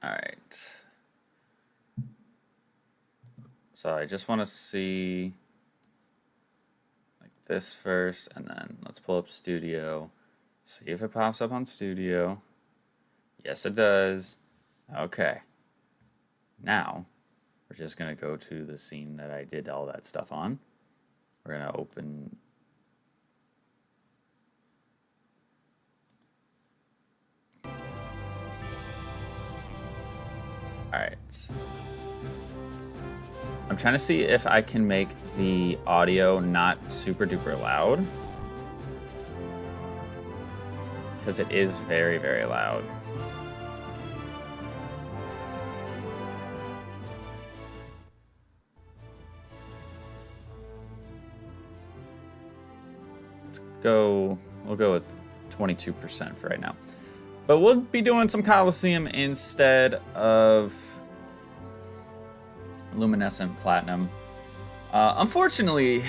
All right. So I just want to see like this first, and then let's pull up Studio. See if it pops up on Studio. Yes, it does. Okay. Now, we're just going to go to the scene that I did all that stuff on. We're going to open... Alright. I'm trying to see if I can make the audio not super duper loud. Because it is very, very loud. We'll go with 22% for right now. But we'll be doing some Colosseum instead of Luminescent Platinum. Unfortunately,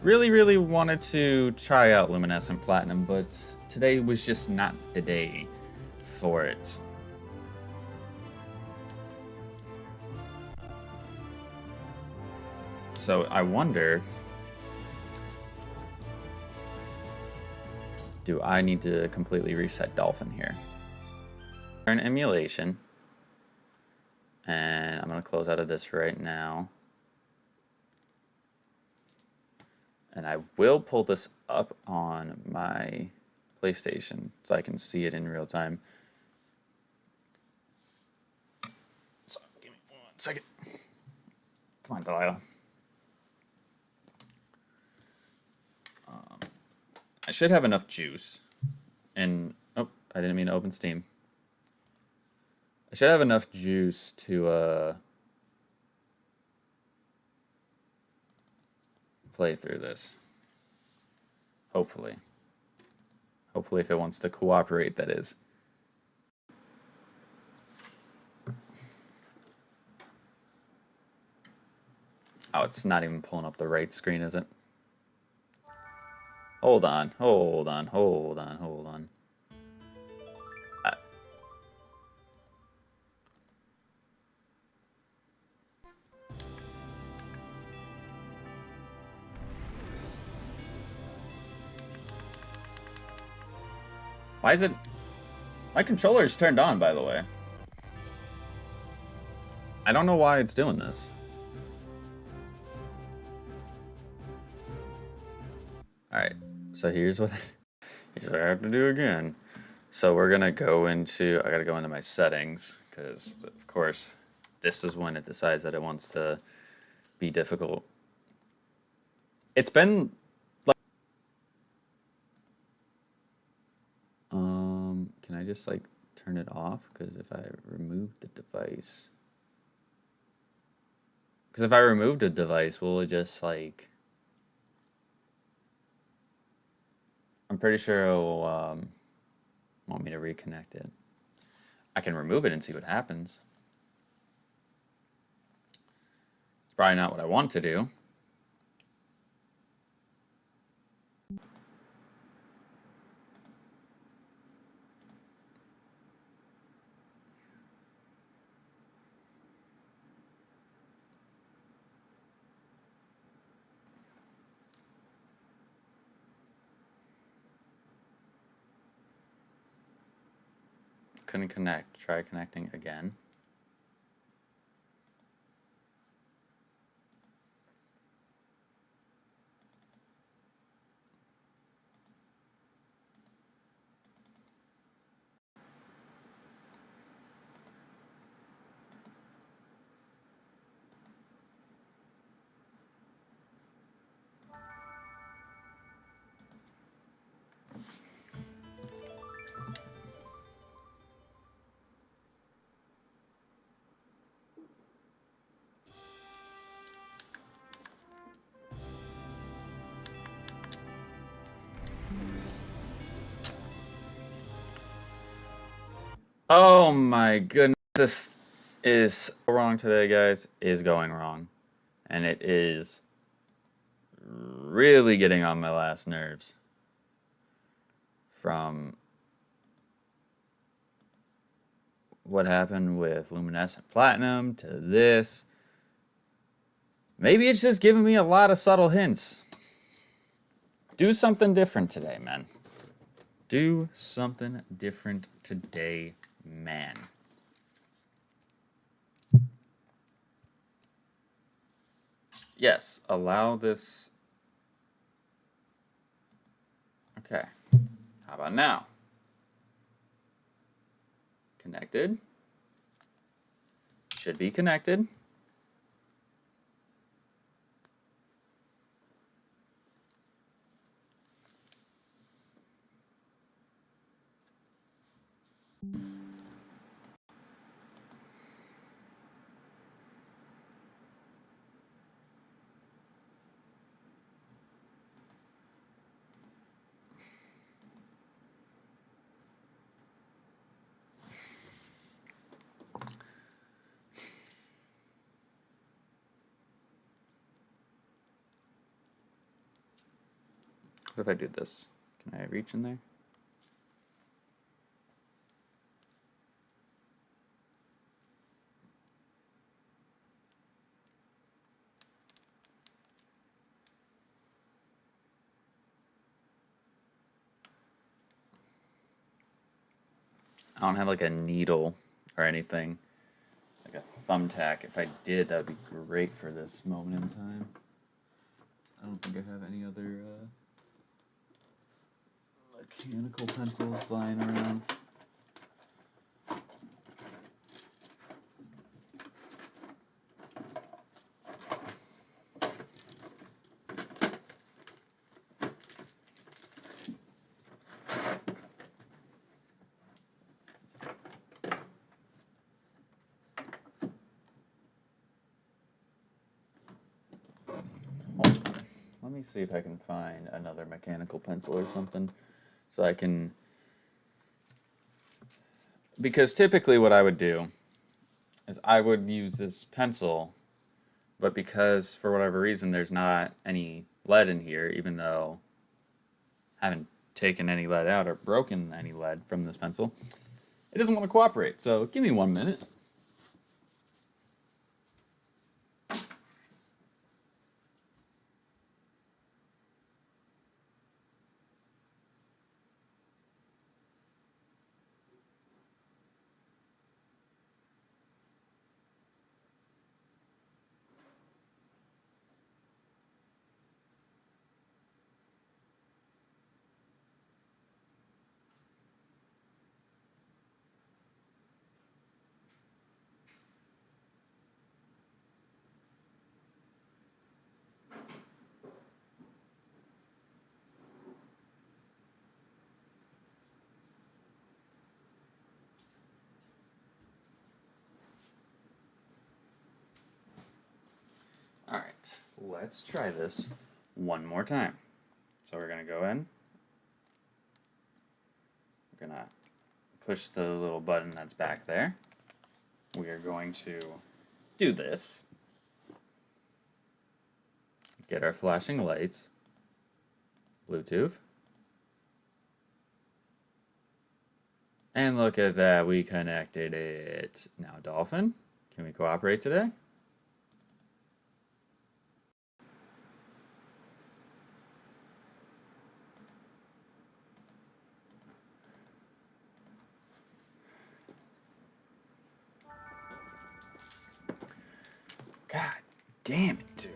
really wanted to try out Luminescent Platinum, but today was just not the day for it. So I wonder, do I need to completely reset Dolphin here? Turn emulation. And I'm going to close out of this right now. And I will pull this up on my PlayStation so I can see it in real time. So give me 1 second. Come on, Delilah. I should have enough juice. And, oh, I didn't mean to open Steam. I should have enough juice to play through this. Hopefully. Hopefully if it wants to cooperate, that is. Oh, it's not even pulling up the right screen, is it? Hold on. Why is it... My controller's turned on, by the way. I don't know why it's doing this. Alright, so here's what I have to do again. So we're gonna go into... I gotta go into my settings, because, of course, this is when it decides that it wants to be difficult. It's been... Can I just, like, turn it off? Because if I remove the device... Because if I remove the device, will it just, like... I'm pretty sure it'll want me to reconnect it. I can remove it and see what happens. It's probably not what I want to do. Couldn't connect. Try connecting again. Oh my goodness, this is wrong today, guys. Is going wrong. And it is really getting on my last nerves. From what happened with luminescent platinum to this. Maybe it's just giving me a lot of subtle hints. Do something different today, man. Do something different today, man. Yes, allow this. Okay. How about now? Connected. Should be connected. What if I do this? Can I reach in there? I don't have like a needle or anything, like a thumbtack. If I did, that would be great for this moment in time. I don't think I have any other mechanical pencils lying around. Let me see if I can find another mechanical pencil or something so I can, because typically what I would do is I would use this pencil, but because for whatever reason there's not any lead in here, even though I haven't taken any lead out or broken any lead from this pencil, it doesn't want to cooperate. So give me 1 minute. All right, let's try this one more time. So we're gonna go in. We're gonna push the little button that's back there. We are going to do this. Get our flashing lights. Bluetooth. And look at that, we connected it. Now, Dolphin, can we cooperate today? God damn it, dude.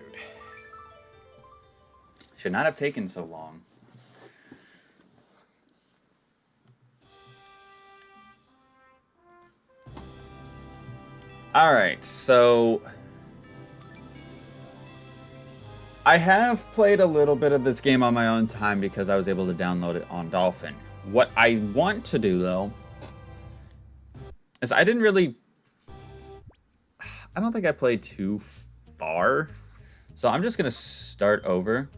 Should not have taken so long. Alright, so I have played a little bit of this game on my own time because I was able to download it on Dolphin. What I want to do, though, is I didn't really... I don't think I played too far. So I'm just going to start over.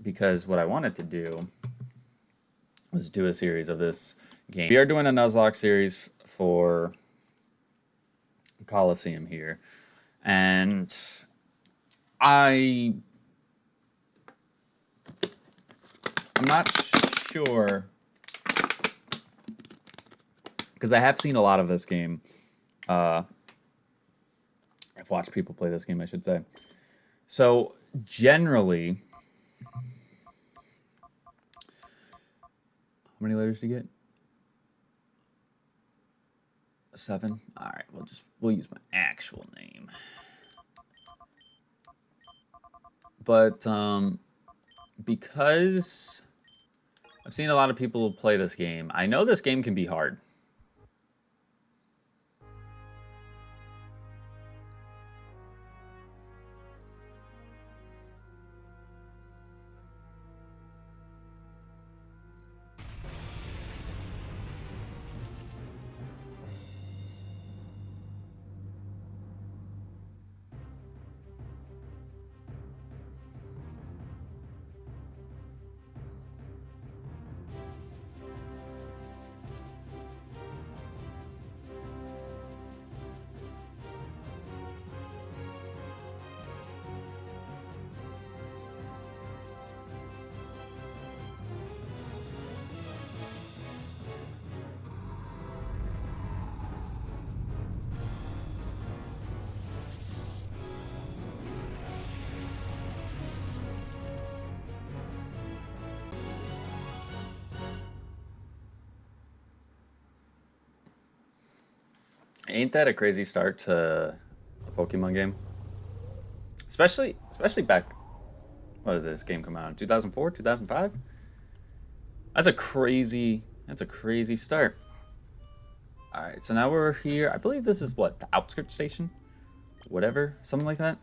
Because what I wanted to do was do a series of this game. We are doing a Nuzlocke series for Colosseum here. And I'm not sure, because because I have seen a lot of this game. I've watched people play this game, I should say. So generally, how many letters do you get? 7. All right, we'll use my actual name. But because I've seen a lot of people play this game, I know this game can be hard. Ain't that a crazy start to a Pokemon game? Especially back. What did this game come out in? 2004, 2005? That's a crazy start. All right, so now we're here. I believe this is what, the outskirts station, whatever, something like that.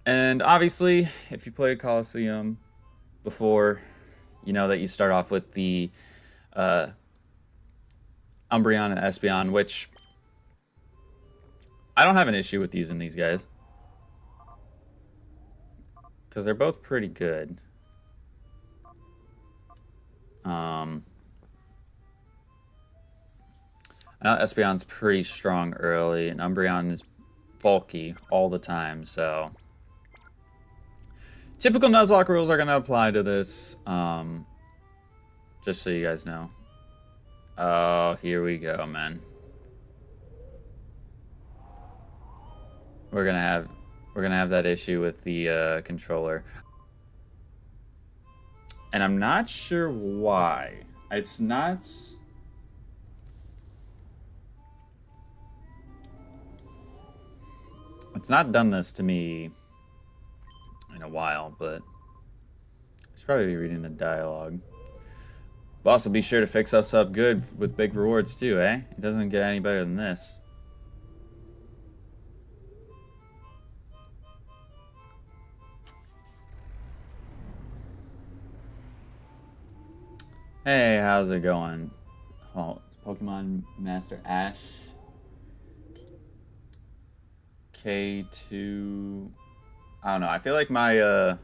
And obviously, if you played Colosseum before, you know that you start off with the Umbreon and Espeon, which I don't have an issue with using these guys because they're both pretty good. I know Espeon's pretty strong early, and Umbreon is bulky all the time, so typical Nuzlocke rules are going to apply to this, just so you guys know. Oh, here we go, man. We're gonna have that issue with the controller, and I'm not sure why. It's not done this to me in a while, but I should probably be reading the dialogue. But also be sure to fix us up good with big rewards too, eh? It doesn't get any better than this. Hey, how's it going? Oh, Pokemon Master Ash. K2. I don't know. I feel like my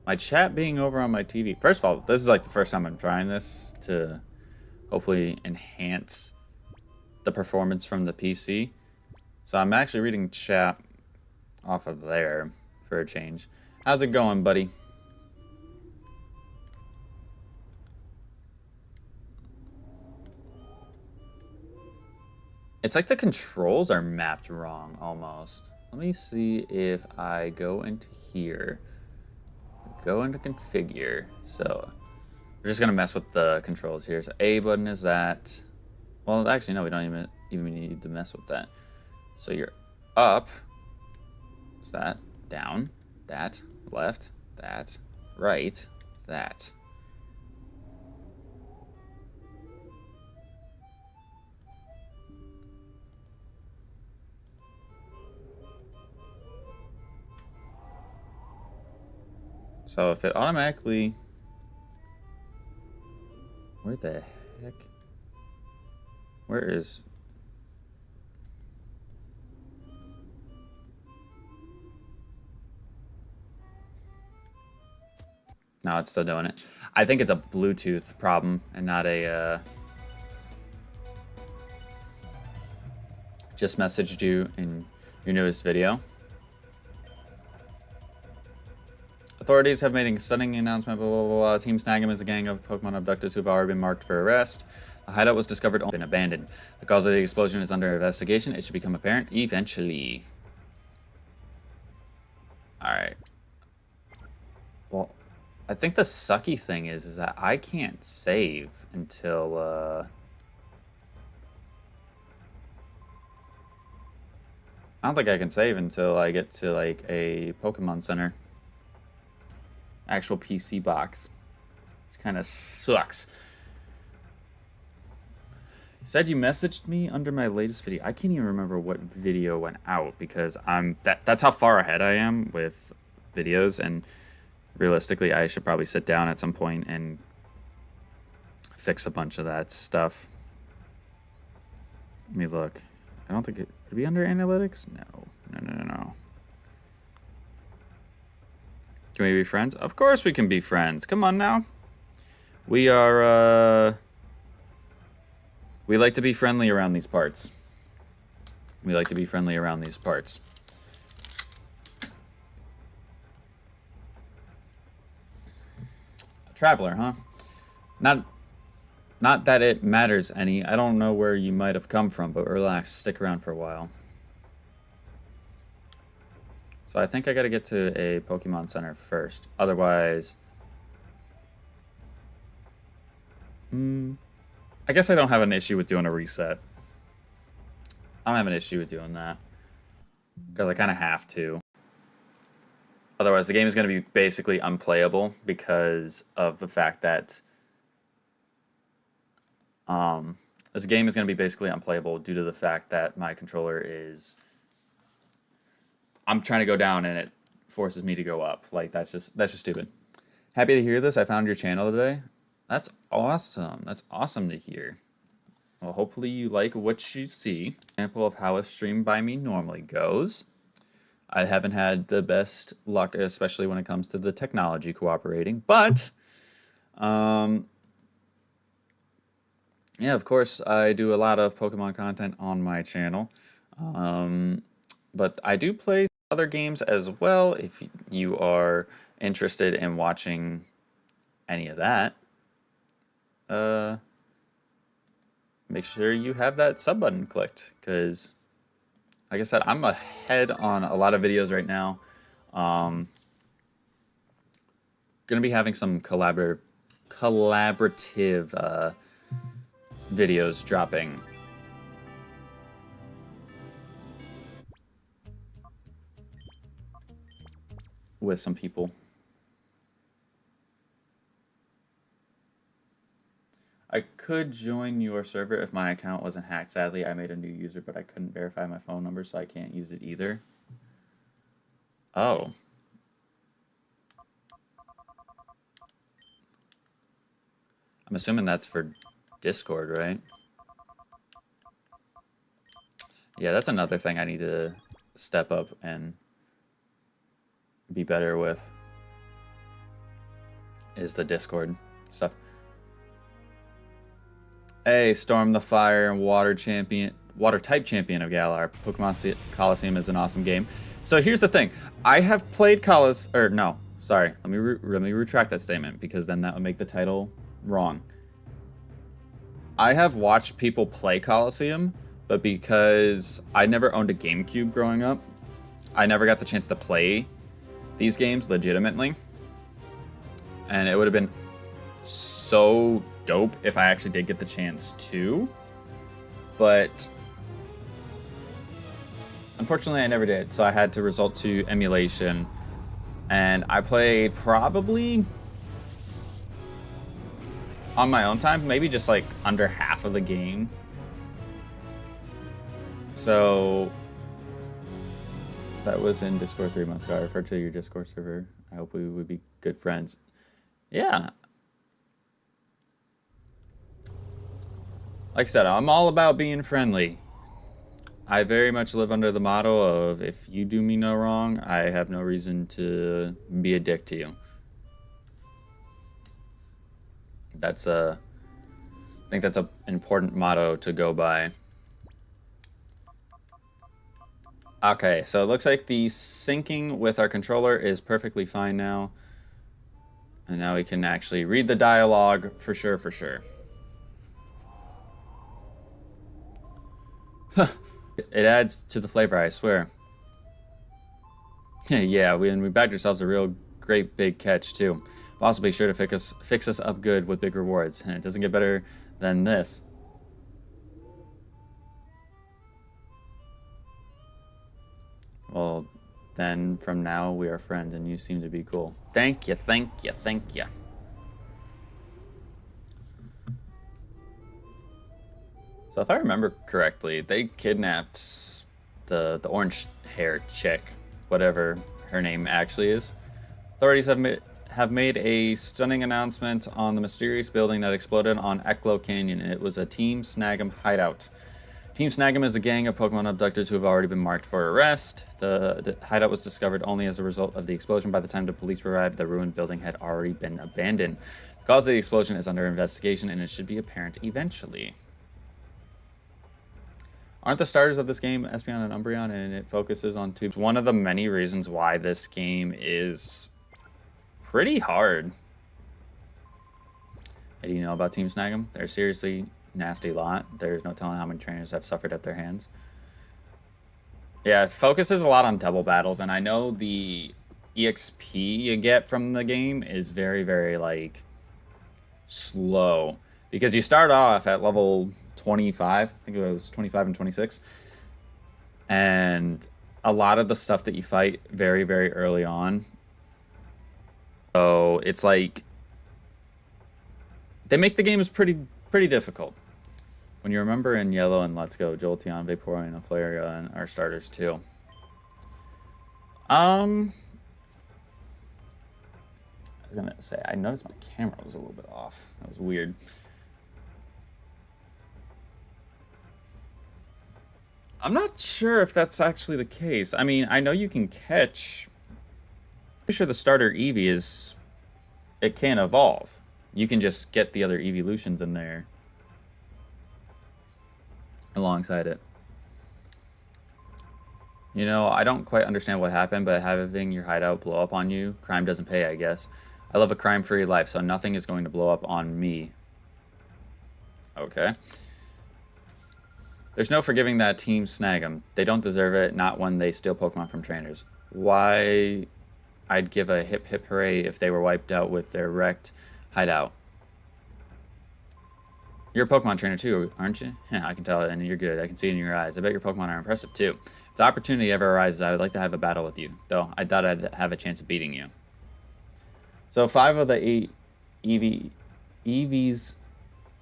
my chat being over on my TV. First of all, this is like the first time I'm trying this to hopefully enhance the performance from the PC. So I'm actually reading chat off of there for a change. How's it going, buddy? It's like the controls are mapped wrong, almost. Let me see if I go into here. Go into configure. So, we're just going to mess with the controls here. So, A button is that. Well, actually, no, we don't even need to mess with that. So, you're up. Is that. Down. That. Left. That. Right. That. So if it automatically... Where the heck? Where is... No, it's still doing it. I think it's a Bluetooth problem and not a... Just messaged you in your newest video. Authorities have made a stunning announcement, blah, blah, blah, blah. Team Snag'em is a gang of Pokemon abductors who have already been marked for arrest. The hideout was discovered and been abandoned. The cause of the explosion is under investigation. It should become apparent eventually. Alright. Well, I think the sucky thing is that I can't save until, I don't think I can save until I get to, like, a Pokemon Center. Actual PC box. Which kind of sucks. You said you messaged me under my latest video. I can't even remember what video went out because that's how far ahead I am with videos, and realistically I should probably sit down at some point and fix a bunch of that stuff. Let me look. I don't think it would be under analytics. No. Can we be friends? Of course we can be friends. Come on now. We are we like to be friendly around these parts. A traveler, huh? Not that it matters any. I don't know where you might have come from, but relax, stick around for a while. So I think I gotta get to a Pokemon Center first. Otherwise, I guess I don't have an issue with doing a reset. I don't have an issue with doing that. Because I kind of have to. Otherwise, the game is going to be basically unplayable because of the fact that this game is going to be basically unplayable due to the fact that my controller is... I'm trying to go down and it forces me to go up. Like, that's just stupid. Happy to hear this. I found your channel today. That's awesome. That's awesome to hear. Well, hopefully you like what you see. Example of how a stream by me normally goes. I haven't had the best luck, especially when it comes to the technology cooperating. But, yeah, of course, I do a lot of Pokemon content on my channel. But I do play other games as well. If you are interested in watching any of that, make sure you have that sub button clicked, because like I said, I'm ahead on a lot of videos right now. Gonna be having some collaborative videos dropping with some people. I could join your server if my account wasn't hacked. Sadly, I made a new user, but I couldn't verify my phone number, so I can't use it either. Oh. I'm assuming that's for Discord, right? Yeah, that's another thing I need to step up and be better with, is the Discord stuff. Hey, Storm the Fire and Water type champion of Galar. Pokemon Colosseum is an awesome game. So here's the thing. I have played no, sorry. Let me retract that statement, because then that would make the title wrong. I have watched people play Colosseum, but because I never owned a GameCube growing up, I never got the chance to play these games legitimately. And it would have been so dope if I actually did get the chance to, but unfortunately I never did, so I had to resort to emulation, and I played probably on my own time, maybe just like under half of the game. So that was in Discord 3 months ago. I referred to your Discord server. I hope we would be good friends. Yeah. Like I said, I'm all about being friendly. I very much live under the motto of, if you do me no wrong, I have no reason to be a dick to you. That's I think that's an important motto to go by. Okay, so it looks like the syncing with our controller is perfectly fine now. And now we can actually read the dialogue for sure, for sure. It adds to the flavor, I swear. Yeah, we bagged ourselves a real great big catch, too. Also, be sure to fix us up good with big rewards. And it doesn't get better than this. Well, then from now we are friends and you seem to be cool. Thank you, thank you, thank you. So if I remember correctly, they kidnapped the orange hair chick, whatever her name actually is. Authorities have made a stunning announcement on the mysterious building that exploded on Eklo Canyon. It was a Team Snag'em hideout. Team Snag'em is a gang of Pokemon abductors who have already been marked for arrest. The hideout was discovered only as a result of the explosion. By the time the police arrived, the ruined building had already been abandoned. The cause of the explosion is under investigation, and it should be apparent eventually. Aren't the starters of this game Espeon and Umbreon, and it focuses on tubes? One of the many reasons why this game is pretty hard. Hey, do you know about Team Snag'em? They're seriously nasty lot. There's no telling how many trainers have suffered at their hands. Yeah, it focuses a lot on double battles, and I know the EXP you get from the game is very, very, like, slow. Because you start off at level 25, I think it was 25 and 26. And a lot of the stuff that you fight very, very early on. So it's like they make the games pretty difficult. When you remember in Yellow and Let's Go, Jolteon, Vaporeon, and Flareon are starters too. I was gonna say, I noticed my camera was a little bit off. That was weird. I'm not sure if that's actually the case. I mean, I know you can catch. Pretty sure the starter Eevee is. It can't evolve. You can just get the other evolutions in there alongside it. You know, I don't quite understand what happened, but having your hideout blow up on you, crime doesn't pay, I guess. I live a crime-free life, so nothing is going to blow up on me. Okay. There's no forgiving that Team Snag'em. They don't deserve it, not when they steal Pokemon from trainers. Why? I'd give a hip hip hooray if they were wiped out with their wrecked hideout. You're a Pokemon trainer too, aren't you? Yeah, I can tell, and you're good. I can see it in your eyes. I bet your Pokemon are impressive too. If the opportunity ever arises, I would like to have a battle with you, though I doubt I'd have a chance of beating you. So 5 of the 8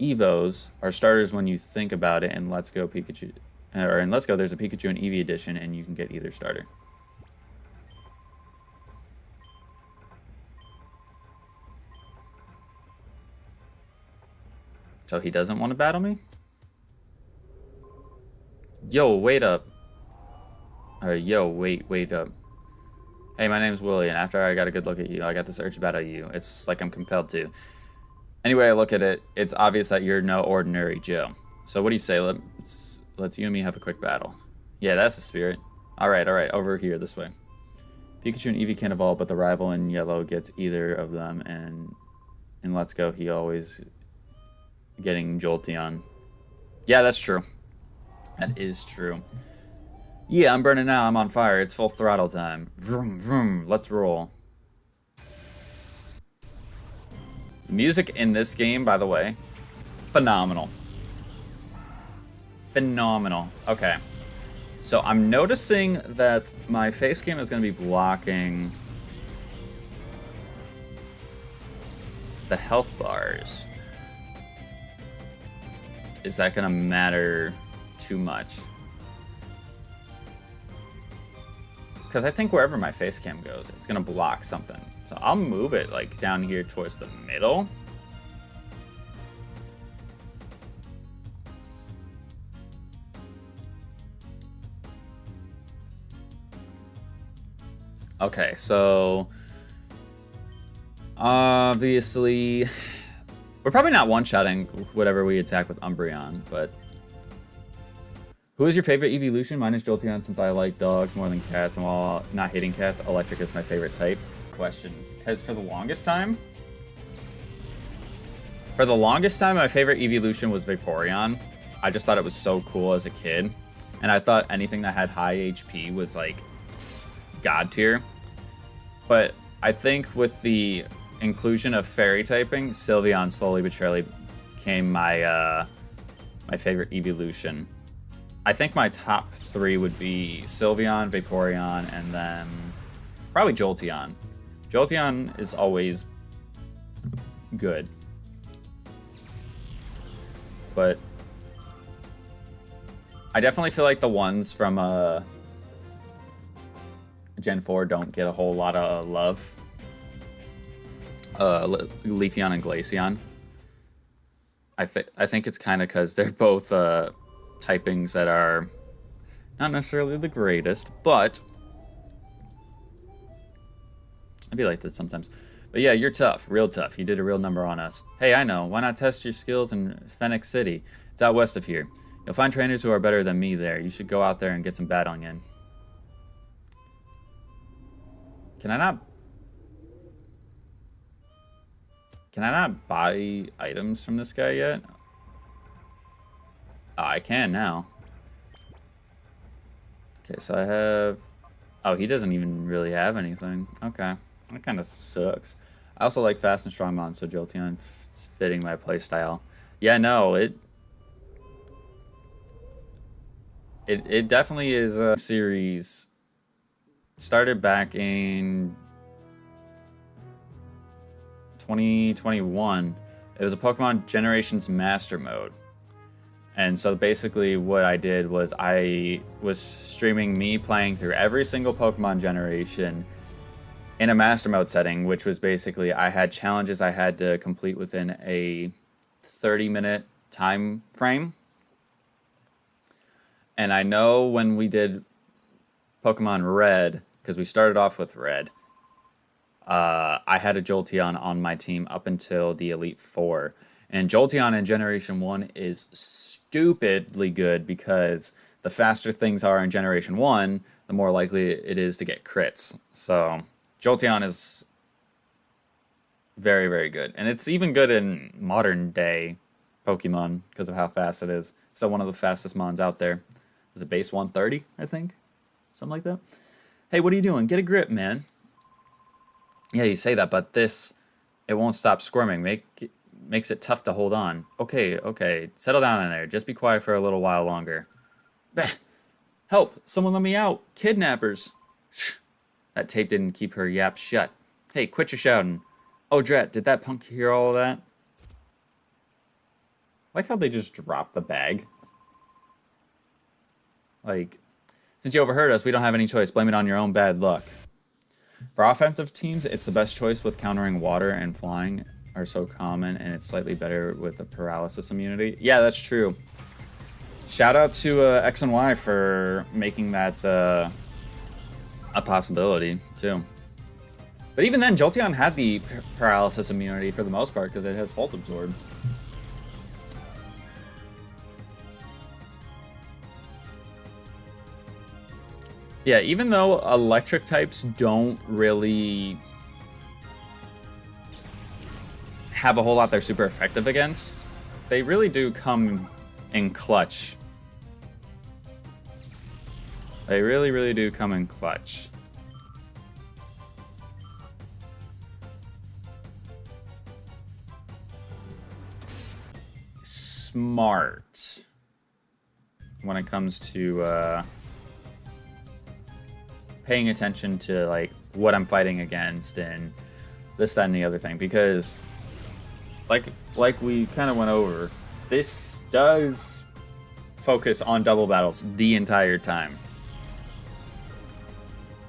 Evos are starters when you think about it in Let's Go Pikachu. Or in Let's Go, there's a Pikachu and Eevee edition, and you can get either starter. So he doesn't want to battle me? Yo, wait up. Or yo, wait up. Hey, my name's Willie, and after I got a good look at you, I got this urge to battle you. It's like I'm compelled to. Anyway, I look at it, it's obvious that you're no ordinary Joe. So what do you say? Let's you and me have a quick battle. Yeah, that's the spirit. Alright, over here, this way. Pikachu and Eevee can evolve, but the rival in Yellow gets either of them, and in Let's Go, he always getting Jolteon. Yeah, that's true. That is true. Yeah, I'm burning now. I'm on fire. It's full throttle time. Vroom, vroom. Let's roll. The music in this game, by the way, phenomenal. Phenomenal. Okay. So I'm noticing that my face cam is going to be blocking the health bars. Is that going to matter too much? Because I think wherever my face cam goes, it's going to block something. So I'll move it like down here towards the middle. Okay, so obviously we're probably not one-shotting whatever we attack with Umbreon, but who is your favorite evolution? Mine is Jolteon, since I like dogs more than cats, and while not hating cats, electric is my favorite type. Question. Because for the longest time, For the longest time, my favorite evolution was Vaporeon. I just thought it was so cool as a kid. And I thought anything that had high HP was like god tier. But I think with the inclusion of fairy typing, Sylveon slowly but surely became my my favorite evolution. I think my top 3 would be Sylveon, Vaporeon, and then probably Jolteon. Jolteon is always good. But I definitely feel like the ones from Gen 4 don't get a whole lot of love. Leafeon and Glaceon. I think it's kind of because they're both typings that are not necessarily the greatest, but I'd be like this sometimes. But yeah, you're tough, real tough. You did a real number on us. Hey, I know. Why not test your skills in Phoenix City? It's out west of here. You'll find trainers who are better than me there. You should go out there and get some battling in. Can I not buy items from this guy yet? Oh, I can now. Okay, so I have... Oh, he doesn't even really have anything. Okay, that kind of sucks. I also like fast and strong mons, so Jolteon is fitting my playstyle. Yeah, no, it definitely is a series. Started back in 2021. It was a Pokemon Generations Master Mode. And so basically what I did was I was streaming me playing through every single Pokemon generation in a Master Mode setting, which was basically I had challenges I had to complete within a 30-minute time frame. And I know when we did Pokemon Red, because we started off with Red, I had a Jolteon on my team up until the Elite Four. And Jolteon in Generation 1 is stupidly good because the faster things are in Generation 1, the more likely it is to get crits. So Jolteon is very, very good. And it's even good in modern day Pokemon because of how fast it is. So one of the fastest mons out there. Is it base 130, I think? Something like that. Hey, what are you doing? Get a grip, man. Yeah, you say that, but this, it won't stop squirming. Makes it tough to hold on. Okay. Settle down in there. Just be quiet for a little while longer. Bah! Help! Someone let me out! Kidnappers! That tape didn't keep her yap shut. Hey, quit your shouting. Oh, drat, did that punk hear all of that? Like how they just dropped the bag. Like, since you overheard us, we don't have any choice. Blame it on your own bad luck. For offensive teams, it's the best choice with countering water and flying are so common, and it's slightly better with the paralysis immunity. Yeah, that's true. Shout out to X and Y for making that a possibility, too. But even then, Jolteon had the paralysis immunity for the most part because it has Volt Absorb. Yeah, even though electric types don't really have a whole lot they're super effective against, they really do come in clutch. They really, really do come in clutch. Smart when it comes to paying attention to like what I'm fighting against and this, that, and the other thing, because like we kind of went over, this does focus on double battles the entire time.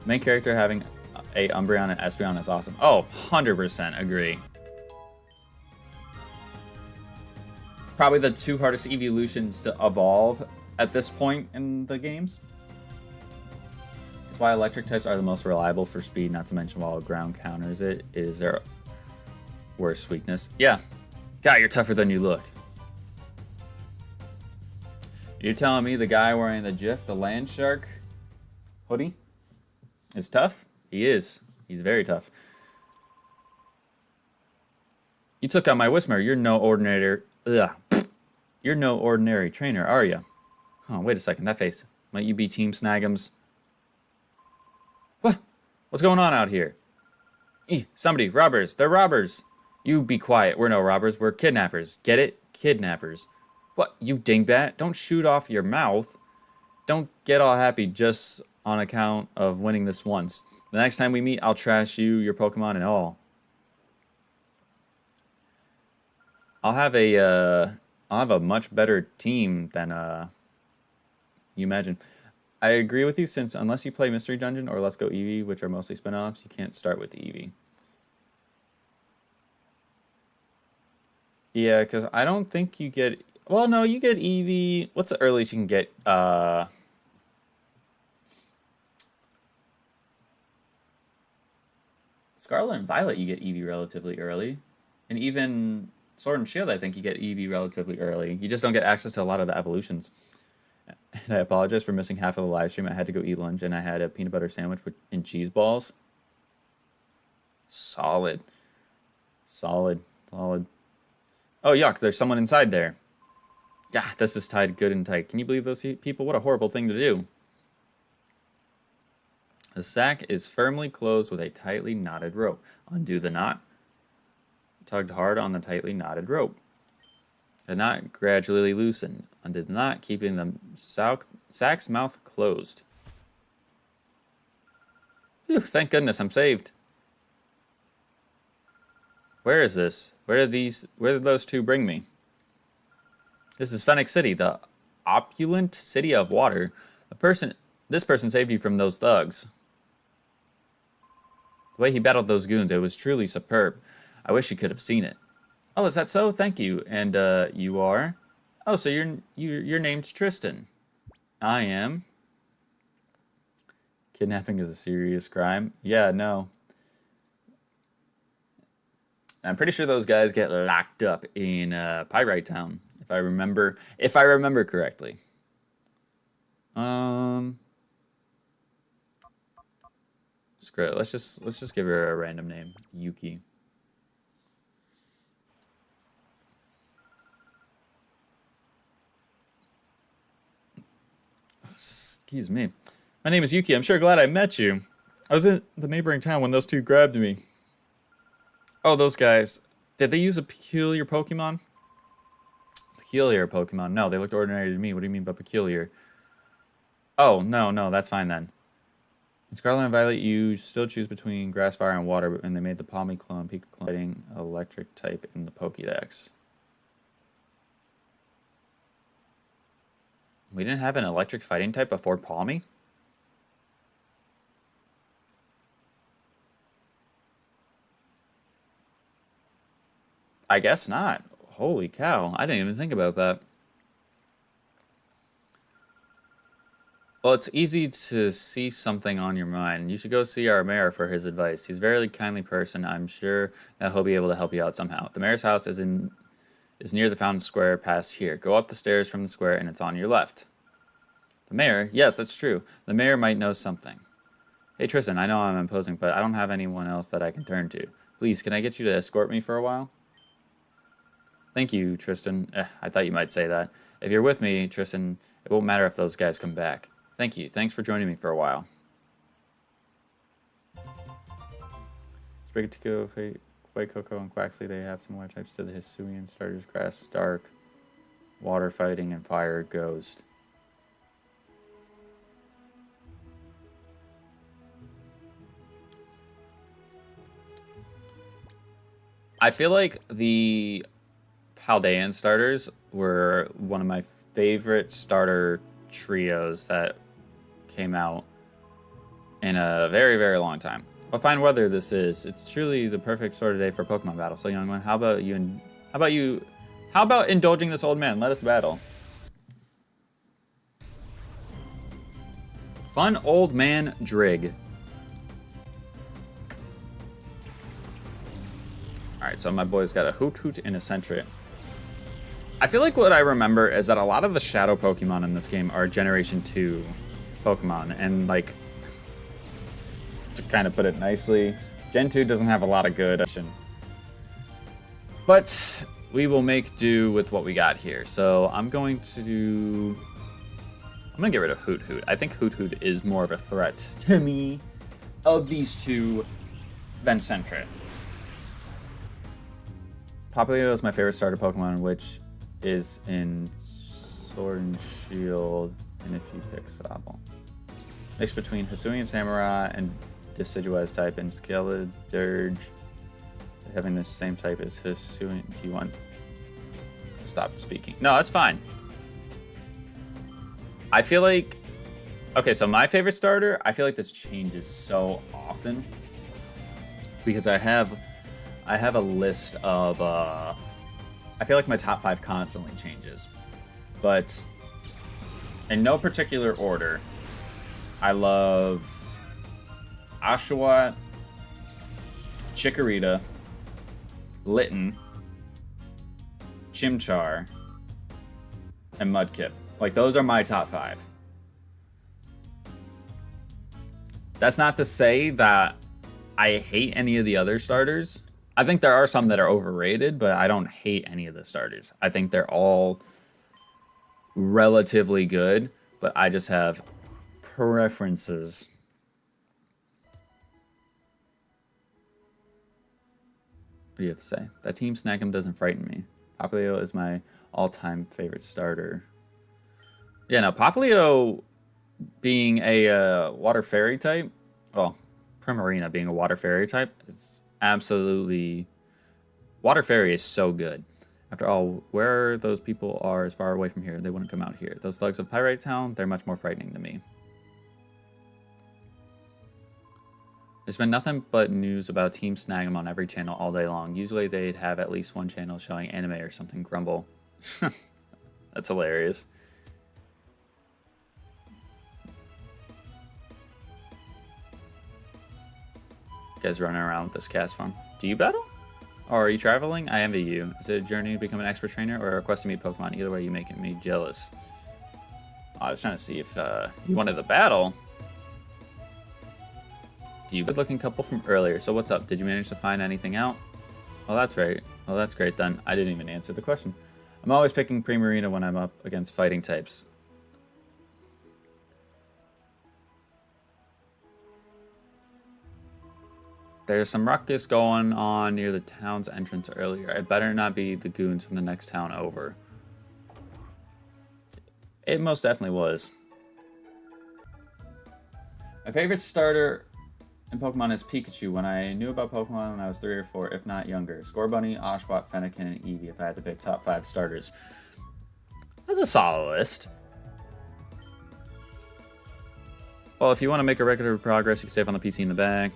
Main character having a Umbreon and Espeon is awesome. Oh, 100% agree. Probably the two hardest evolutions to evolve at this point in the games. That's why electric types are the most reliable for speed, not to mention while ground counters it is their worst weakness. Yeah. God, you're tougher than you look. You're telling me the guy wearing the GIF, the land shark hoodie, is tough? He is. He's very tough. You took out my Whismer. You're no ordinary... Ugh. You're no ordinary trainer, are you? Oh, wait a second. That face. Might you be Team Snag'ems? What? What's going on out here? Somebody. Robbers. They're robbers. You be quiet. We're no robbers. We're kidnappers. Get it? Kidnappers. What? You dingbat? Don't shoot off your mouth. Don't get all happy just on account of winning this once. The next time we meet, I'll trash you, your Pokemon, and all. I'll have a much better team than you imagine. I agree with you, since unless you play Mystery Dungeon or Let's Go Eevee, which are mostly spin-offs, you can't start with the Eevee. Yeah, because I don't think you get... Well, no, you get Eevee... What's the earliest you can get? Scarlet and Violet, you get Eevee relatively early. And even Sword and Shield, I think you get Eevee relatively early. You just don't get access to a lot of the evolutions. And I apologize for missing half of the live stream. I had to go eat lunch, and I had a peanut butter sandwich and cheese balls. Solid. Solid. Solid. Oh, yuck, there's someone inside there. Yeah, this is tied good and tight. Can you believe those people? What a horrible thing to do. The sack is firmly closed with a tightly knotted rope. Undo the knot. Tugged hard on the tightly knotted rope. The knot gradually loosened. Undid the knot, keeping the sack's mouth closed. Phew, thank goodness I'm saved. Where is this? Where did those two bring me? This is Phoenix City, the opulent city of water. This person saved you from those thugs. The way he battled those goons, it was truly superb. I wish you could have seen it. Oh, is that so? Thank you. And you are? Oh, so you're named Tristan. I am. Kidnapping is a serious crime. Yeah, no. I'm pretty sure those guys get locked up in Pyrite Town, if I remember correctly. Screw it. Let's just give her a random name, Yuki. Excuse me. My name is Yuki. I'm sure glad I met you. I was in the neighboring town when those two grabbed me. Oh, those guys. Did they use a peculiar Pokemon? Peculiar Pokemon. No, they looked ordinary to me. What do you mean by peculiar? Oh, no, that's fine then. In Scarlet and Violet, you still choose between Grass, Fire, and Water, and they made the Palmy clone, Pika clone, electric type in the Pokédex. We didn't have an electric fighting type before Palmy? I guess not. Holy cow. I didn't even think about that. Well, it's easy to see something on your mind. You should go see our mayor for his advice. He's a very kindly person. I'm sure that he'll be able to help you out somehow. The mayor's house is near the Fountain Square past here. Go up the stairs from the square and it's on your left. The mayor? Yes, that's true. The mayor might know something. Hey, Tristan, I know I'm imposing, but I don't have anyone else that I can turn to. Please, can I get you to escort me for a while? Thank you, Tristan. I thought you might say that. If you're with me, Tristan, it won't matter if those guys come back. Thank you. Thanks for joining me for a while. Sprigatico, White Cocoa, and Quaxley, they have similar types to the Hisuian starters. Grass, Dark, Water Fighting, and Fire, Ghost. I feel like the Paldean starters were one of my favorite starter trios that came out in a very, very long time. What fine weather this is. It's truly the perfect sort of day for Pokemon battle. So, young one, how about indulging this old man? Let us battle. Fun old man Drig. Alright, so my boy's got a Hoot Hoot and a Sentret. I feel like what I remember is that a lot of the Shadow Pokemon in this game are Generation 2 Pokemon. And, like, to kind of put it nicely, Gen 2 doesn't have a lot of good action. But we will make do with what we got here. So I'm going to get rid of Hoot Hoot. I think Hoot Hoot is more of a threat to me of these two than Sentret. Popplio is my favorite starter Pokemon, which is in Sword and Shield, and if you pick Sobble. Mixed between Hisuian Samurai and Deciduous type, and Skeledirge having the same type as Hisuian. Do you want to stop speaking? No, that's fine. I feel like... Okay, so my favorite starter, I feel like this changes so often. Because I have a list of... I feel like my top 5 constantly changes. But in no particular order, I love Oshawott, Chikorita, Litten, Chimchar, and Mudkip. Like, those are my top 5. That's not to say that I hate any of the other starters. I think there are some that are overrated, but I don't hate any of the starters. I think they're all relatively good, but I just have preferences. What do you have to say? That Team Snag'em doesn't frighten me. Popplio is my all-time favorite starter. Yeah, no, Popplio being a water fairy type, well, Primarina being a water fairy type, it's absolutely... Water fairy is so good. After all, where those people are as far away from here, they wouldn't come out here. Those thugs of Pyrite Town, they're much more frightening to me. There's been nothing but news about Team Snag'em on every channel all day long. Usually they'd have at least one channel showing anime or something. Grumble. That's hilarious. You guys running around with this cast fun. Do you battle? Or are you traveling? I envy you. Is it a journey to become an expert trainer or a request to meet Pokemon? Either way, you make me jealous. I was trying to see if you wanted the battle. Do you good-looking couple from earlier? So what's up? Did you manage to find anything out? Oh, that's right. Oh, that's great then. I didn't even answer the question. I'm always picking Primarina when I'm up against fighting types. There's some ruckus going on near the town's entrance earlier. It better not be the goons from the next town over. It most definitely was. My favorite starter in Pokemon is Pikachu. When I knew about Pokemon when I was 3 or 4, if not younger. Scorbunny, Oshawott, Fennekin, and Eevee if I had to pick top 5 starters. That's a solid list. Well, if you want to make a record of progress, you can save on the PC in the back.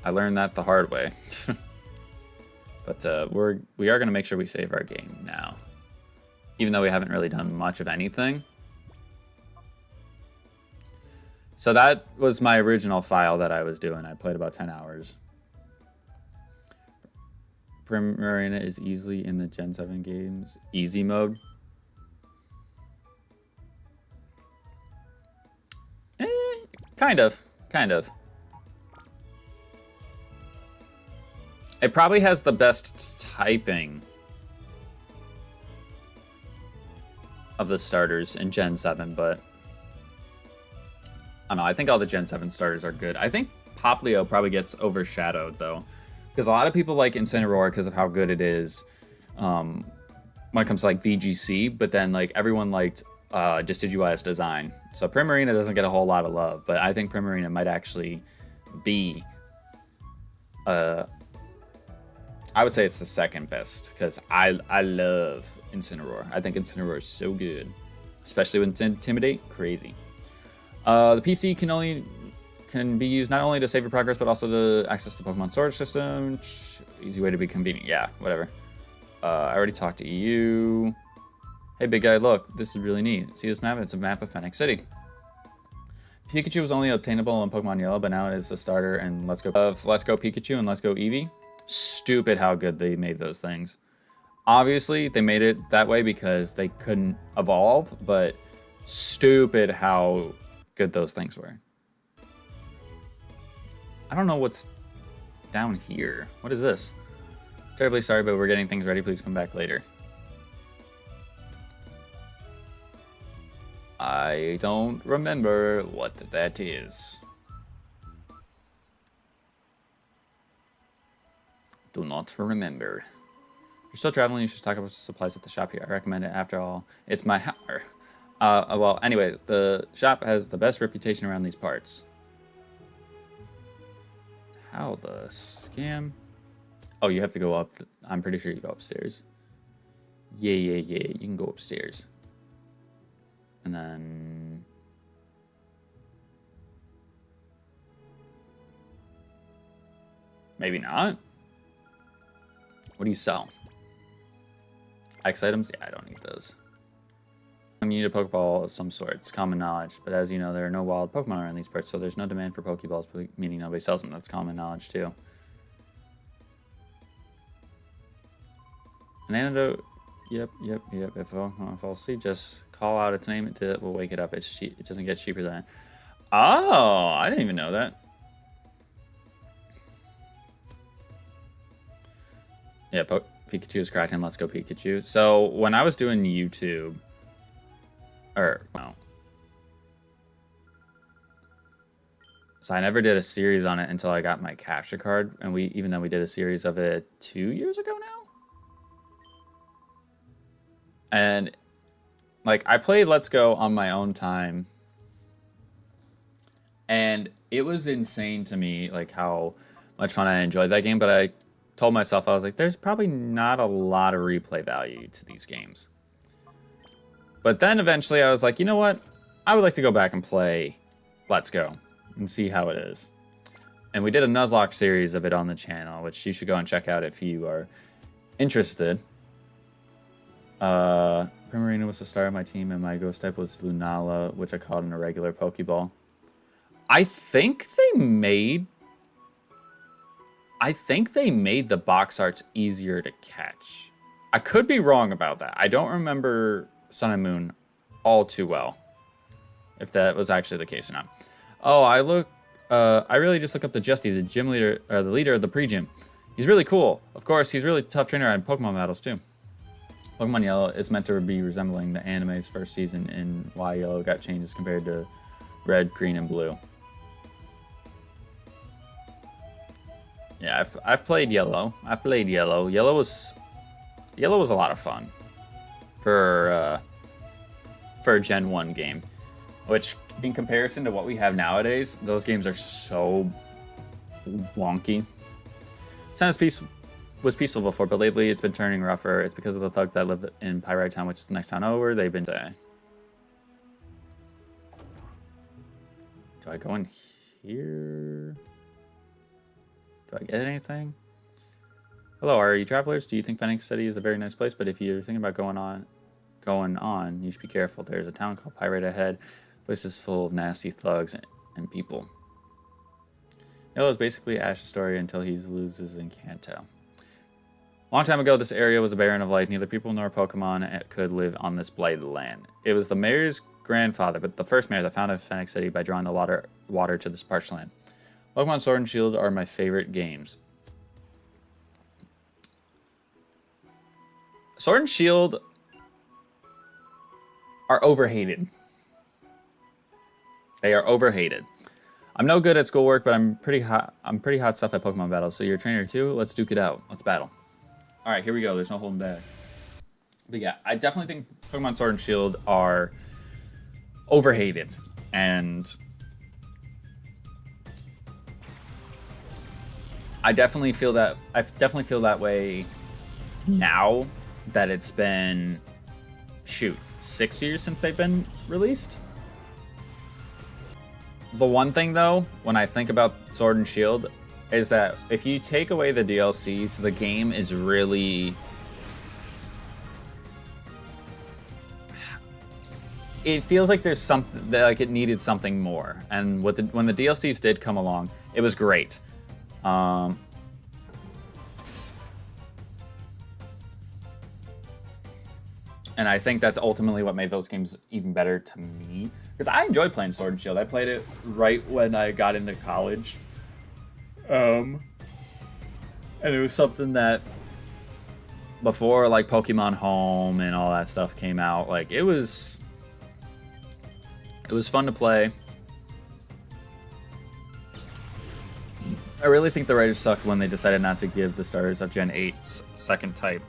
I learned that the hard way. But we are going to make sure we save our game now. Even though we haven't really done much of anything. So that was my original file that I was doing. I played about 10 hours. Primarina is easily in the Gen 7 games. Easy mode. Kind of. Kind of. It probably has the best typing of the starters in Gen 7, but I don't know. I think all the Gen 7 starters are good. I think Popplio probably gets overshadowed, though, because a lot of people like Incineroar because of how good it is when it comes to, like, VGC, but then, like, everyone liked Deciduous design. So Primarina doesn't get a whole lot of love, but I think Primarina might actually be... I would say it's the second best, because I love Incineroar. I think Incineroar is so good. Especially with Intimidate, crazy. The PC can be used not only to save your progress, but also to access the Pokemon storage system. Easy way to be convenient. Yeah, whatever. I already talked to EU. Hey, big guy, look. This is really neat. See this map? It's a map of Fennec City. Pikachu was only obtainable in Pokemon Yellow, but now it is the starter in Let's Go Pikachu and Let's Go Eevee. Stupid how good they made those things. Obviously, they made it that way because they couldn't evolve, but stupid how good those things were. I don't know what's down here. What is this? Terribly sorry, but we're getting things ready. Please come back later. I don't remember what that is. Do not remember. If you're still traveling, you should stock up supplies at the shop here. I recommend it. After all, it's my house. Well, anyway, the shop has the best reputation around these parts. How the scam? Oh, you have to go up. I'm pretty sure you go upstairs. Yeah. You can go upstairs. And then... maybe not. What do you sell? X items? Yeah, I don't need those. You need a Pokeball of some sort. It's common knowledge. But as you know, there are no wild Pokemon around these parts, so there's no demand for Pokeballs, meaning nobody sells them. That's common knowledge, too. An antidote. Yep. If I'll see, just call out its name. It will wake it up. It's cheap. It doesn't get cheaper than that. Oh, I didn't even know that. Yeah, Pikachu is correct, and let's go Pikachu. So when I was doing YouTube, so I never did a series on it until I got my capture card, and even though we did a series of it 2 years ago now. And like I played Let's Go on my own time, and it was insane to me like how much fun I enjoyed that game, but I told myself, I was like, there's probably not a lot of replay value to these games. But then eventually I was like, you know what? I would like to go back and play Let's Go and see how it is. And we did a Nuzlocke series of it on the channel, which you should go and check out if you are interested. Primarina was the star of my team, and my ghost type was Lunala, which I caught in a regular Pokeball. I think they made the box arts easier to catch. I could be wrong about that. I don't remember Sun and Moon all too well, if that was actually the case or not. Oh, I really just looked up to Justy, the gym leader, or the leader of the pre-gym. He's really cool. Of course, he's really tough trainer on Pokemon battles too. Pokemon Yellow is meant to be resembling the anime's first season in why Yellow got changes compared to Red, Green, and Blue. Yeah, I've played Yellow. Yellow was a lot of fun for a Gen 1 game, which in comparison to what we have nowadays, those games are so wonky. Sounds was peaceful before, but lately it's been turning rougher. It's because of the thugs that live in Pyrite Town, which is the next town over. They've been there. Do I go in here? Do I get anything? Hello, are you travelers? Do you think Phoenix City is a very nice place? But if you're thinking about going on, you should be careful. There's a town called Pyrite ahead. The place is full of nasty thugs and people. Yellow is basically Ash's story until he loses Encanto. A long time ago, this area was a barren of life. Neither people nor Pokemon could live on this blighted land. It was the mayor's grandfather, but the first mayor that founded Phoenix City by drawing the water to this parched land. Pokemon Sword and Shield are my favorite games. Sword and Shield are overhated. They are overhated. I'm no good at schoolwork, but I'm pretty hot stuff at Pokemon battles. So you're a trainer too? Let's duke it out. Let's battle. All right, here we go. There's no holding back. But yeah, I definitely think Pokemon Sword and Shield are overhated, and I definitely feel that. I definitely feel that way now that it's been 6 years since they've been released. The one thing though, when I think about Sword and Shield, is that if you take away the DLCs, the game is really... it feels like there's something, like it needed something more. And when the DLCs did come along, it was great. And I think that's ultimately what made those games even better to me. Because I enjoyed playing Sword and Shield. I played it right when I got into college. And it was something that before like Pokemon Home and all that stuff came out, like it was fun to play. I really think the writers sucked when they decided not to give the starters of Gen 8 second type.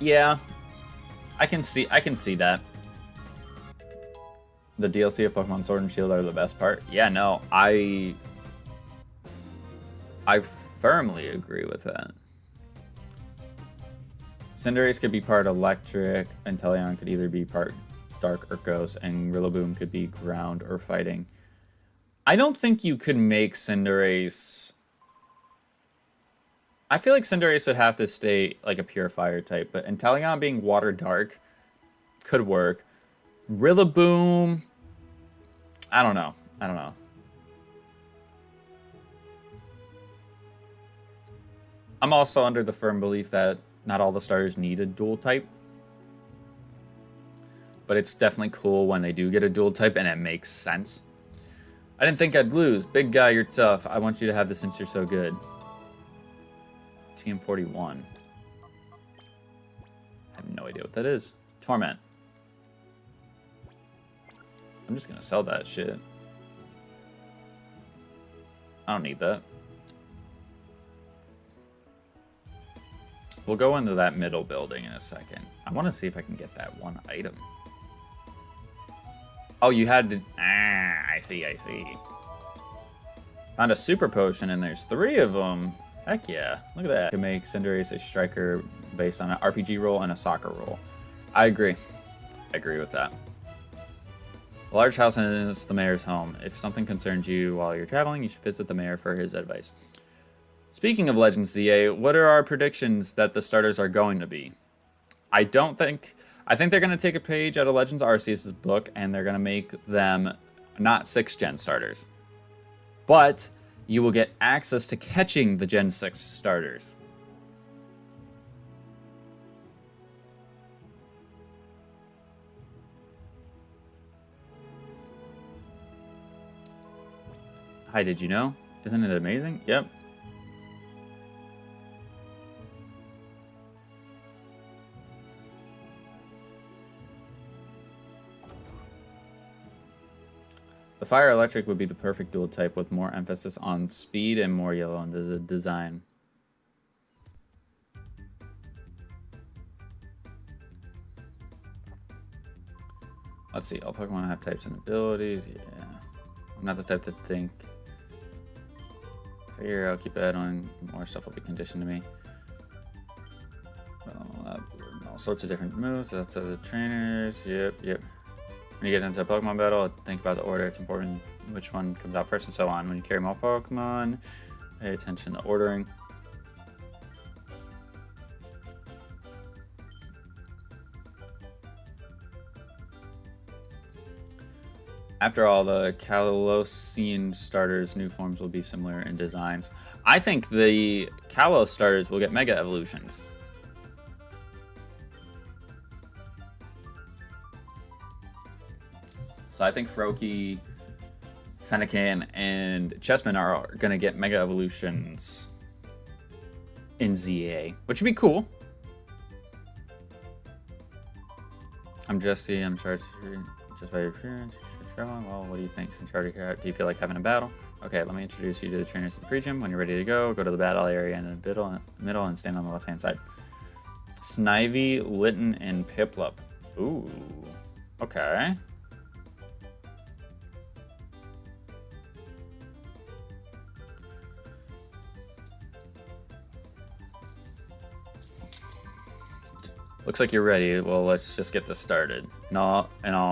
Yeah, I can see that. The DLC of Pokemon Sword and Shield are the best part. Yeah, no, I firmly agree with that. Cinderace could be part electric, and Teleon could either be part dark or ghost, and Rillaboom could be ground or fighting. I don't think you could make Cinderace... I feel like Cinderace would have to stay like a pure fire type, but Inteleon being water dark could work. Rillaboom... I don't know. I'm also under the firm belief that not all the starters need a dual type. But it's definitely cool when they do get a dual type and it makes sense. I didn't think I'd lose. Big guy, you're tough. I want you to have this since you're so good. TM41. I have no idea what that is. Torment. I'm just gonna sell that shit. I don't need that. We'll go into that middle building in a second. I want to see if I can get that one item. Oh, you had to... Ah, I see. Found a super potion, and there's 3 of them. Heck yeah. Look at that. You can make Cinderace a striker based on an RPG role and a soccer role. I agree. I agree with that. A large house is the mayor's home. If something concerns you while you're traveling, you should visit the mayor for his advice. Speaking of Legends ZA, what are our predictions that the starters are going to be? I think they're going to take a page out of Legends Arceus' book, and they're going to make them not 6th gen starters. But you will get access to catching the Gen 6 starters. Hi, did you know? Isn't it amazing? Yep. The Fire Electric would be the perfect dual type with more emphasis on speed and more yellow in the design. Let's see, all Pokemon have types and abilities. Yeah. I'm not the type to think. Figure I'll keep adding more stuff will be conditioned to me. All sorts of different moves. That's the trainers. Yep. When you get into a Pokemon battle, think about the order. It's important which one comes out first and so on. When you carry more Pokemon, pay attention to ordering. After all, the Colosseum starters' new forms will be similar in designs. I think the Kalos starters will get Mega Evolutions. So I think Froakie, Fennekin, and Chessman are going to get Mega Evolutions in ZA, which would be cool. I'm Jesse. I'm charged just by your appearance. Well, what do you think? Since you're already here, do you feel like having a battle? Okay, let me introduce you to the trainers at the pre-gym. When you're ready to go to the battle area in the middle and stand on the left-hand side. Snivy, Litten, and Piplup. Ooh. Okay. Looks like you're ready. Well, let's just get this started. In all,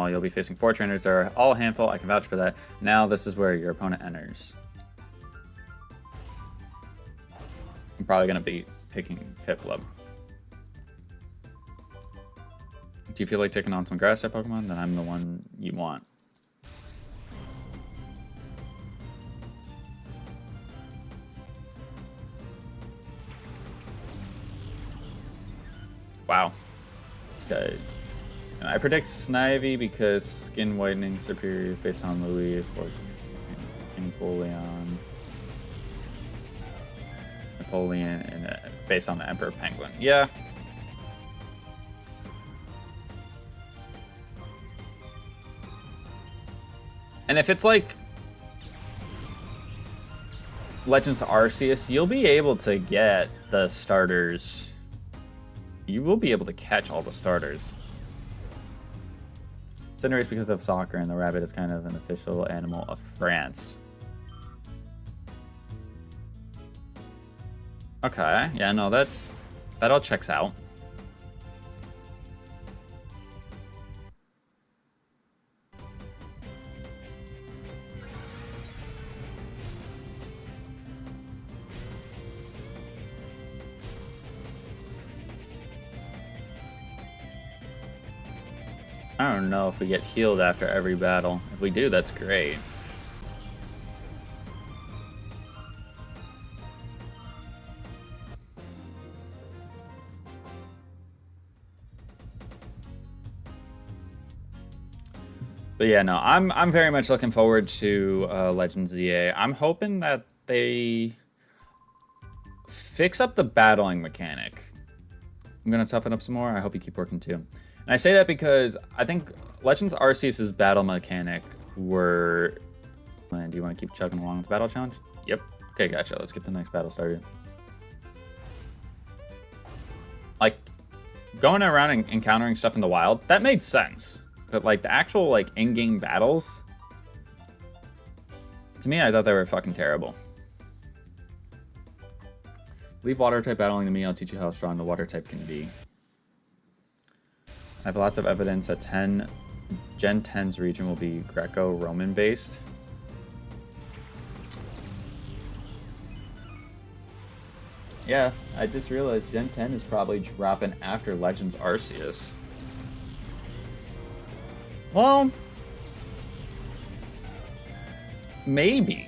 you'll be facing 4 trainers. They're all a handful. I can vouch for that. Now, this is where your opponent enters. I'm probably going to be picking Piplup. Do you feel like taking on some grass-type Pokemon? Then I'm the one you want. Wow. This guy... I predict Snivy because skin whitening superior is based on Louis, for King Leon. Napoleon and based on the Emperor Penguin. Yeah. And if it's like Legends of Arceus, you'll be able to get the starters. You will be able to catch all the starters. Cinderace because of soccer, and the rabbit is kind of an official animal of France. Okay, yeah, no, that all checks out. I don't know if we get healed after every battle. If we do, that's great. But yeah, no, I'm very much looking forward to Legends ZA. I'm hoping that they fix up the battling mechanic. I'm gonna toughen up some more. I hope you keep working too. And I say that because I think Legends Arceus' battle mechanic were... Do you want to keep chugging along with the battle challenge? Yep. Okay, gotcha. Let's get the next battle started. Like, going around and encountering stuff in the wild, that made sense. But, like, the actual, like, in-game battles... To me, I thought they were fucking terrible. Leave water type battling to me. I'll teach you how strong the water type can be. I have lots of evidence that Gen 10's region will be Greco-Roman based. Yeah, I just realized Gen 10 is probably dropping after Legends Arceus. Well, maybe.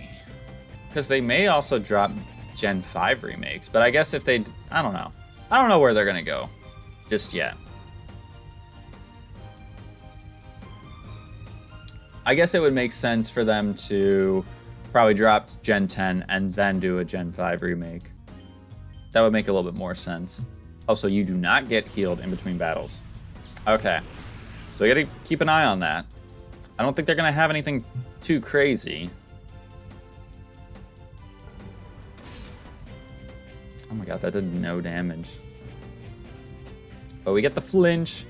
Because they may also drop Gen 5 remakes. But I guess if they... I don't know. I don't know where they're going to go just yet. I guess it would make sense for them to probably drop Gen 10 and then do a Gen 5 remake. That would make a little bit more sense. Also, you do not get healed in between battles. Okay. So we gotta keep an eye on that. I don't think they're gonna have anything too crazy. Oh my god, that did no damage. But we get the flinch.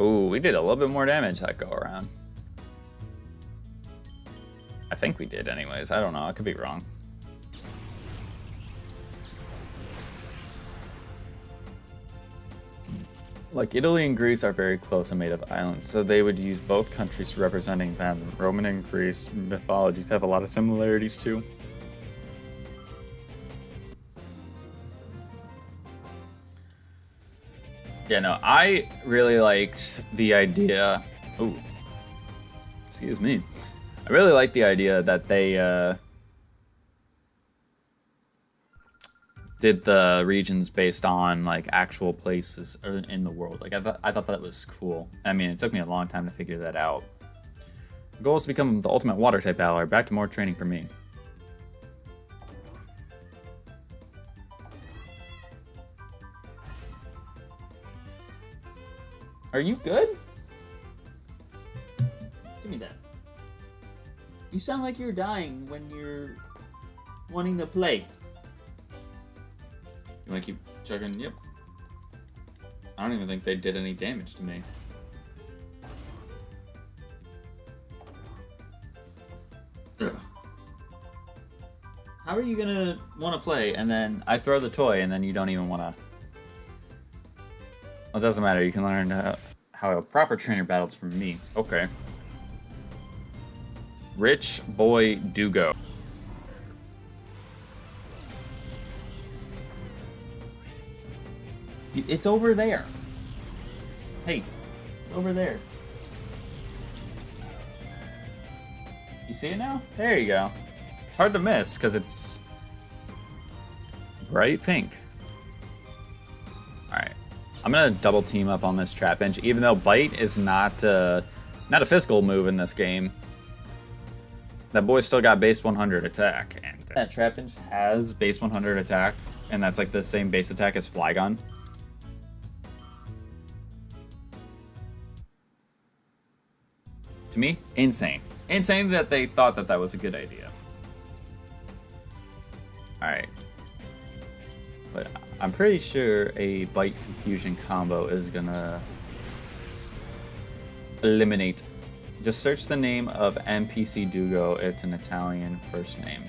Ooh, we did a little bit more damage that go around. I think we did anyways. I don't know. I could be wrong. Like, Italy and Greece are very close and made of islands, so they would use both countries representing them. Roman and Greece mythologies have a lot of similarities too. Yeah, no, I really liked the idea... Ooh. Excuse me. I really liked the idea that they did the regions based on, like, actual places in the world. Like, I thought that was cool. I mean, it took me a long time to figure that out. The goal is to become the ultimate water-type battler. Back to more training for me. Are you good? Give me that. You sound like you're dying when you're wanting to play. You want to keep checking? Yep. I don't even think they did any damage to me. How are you gonna want to play and then I throw the toy and then you don't even want to... Well, it doesn't matter. You can learn how a proper trainer battles from me. Okay. Rich Boy Dugo. It's over there. Hey, over there. You see it now? There you go. It's hard to miss because it's bright pink. Alright. I'm going to double team up on this trap bench, even though bite is not a physical move in this game. That boy still got base 100 attack, and that trap bench has base 100 attack, and that's like the same base attack as Flygon. To me, insane. Insane that they thought that that was a good idea. Alright. But I'm pretty sure a Bite Confusion combo is gonna eliminate. Just search the name of NPC Dugo. It's an Italian first name.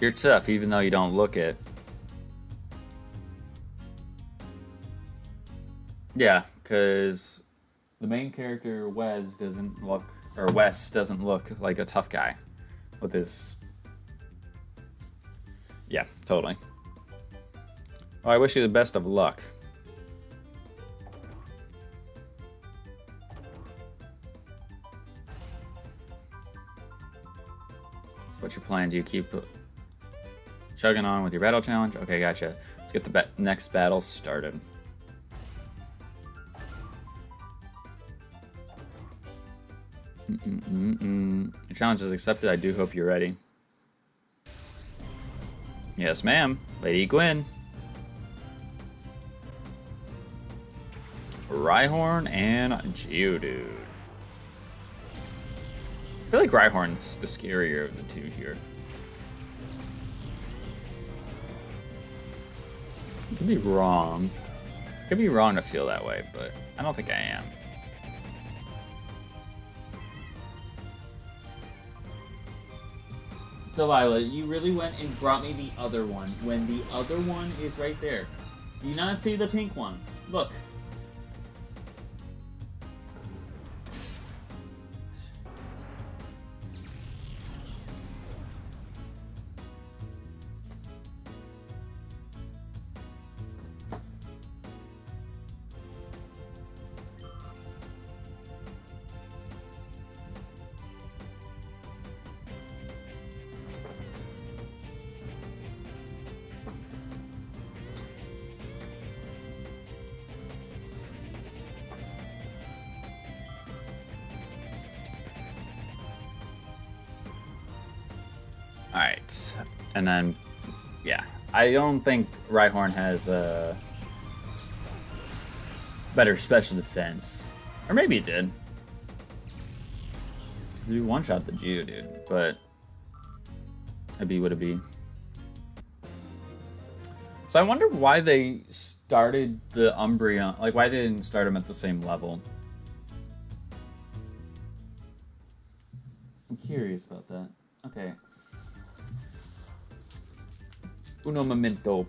You're tough, even though you don't look it. Yeah, because the main character, Wes doesn't look like a tough guy with his... Yeah, totally. Well, I wish you the best of luck. So what's your plan? Do you keep chugging on with your battle challenge? Okay, gotcha. Let's get the next battle started. Your challenge is accepted. I do hope you're ready. Yes, ma'am. Lady Gwen. Rhyhorn and Geodude. I feel like Rhyhorn's the scarier of the two here. I could be wrong. I could be wrong to feel that way, but I don't think I am. Delilah, you really went and brought me the other one when the other one is right there. Do you not see the pink one? Look. Alright, and then, yeah, I don't think Rhyhorn has a better special defense. Or maybe it did. You one-shot the Geodude, but it'd be what it be. So I wonder why they started the Umbreon, like why they didn't start them at the same level. I'm curious about that. Okay. Uno momento.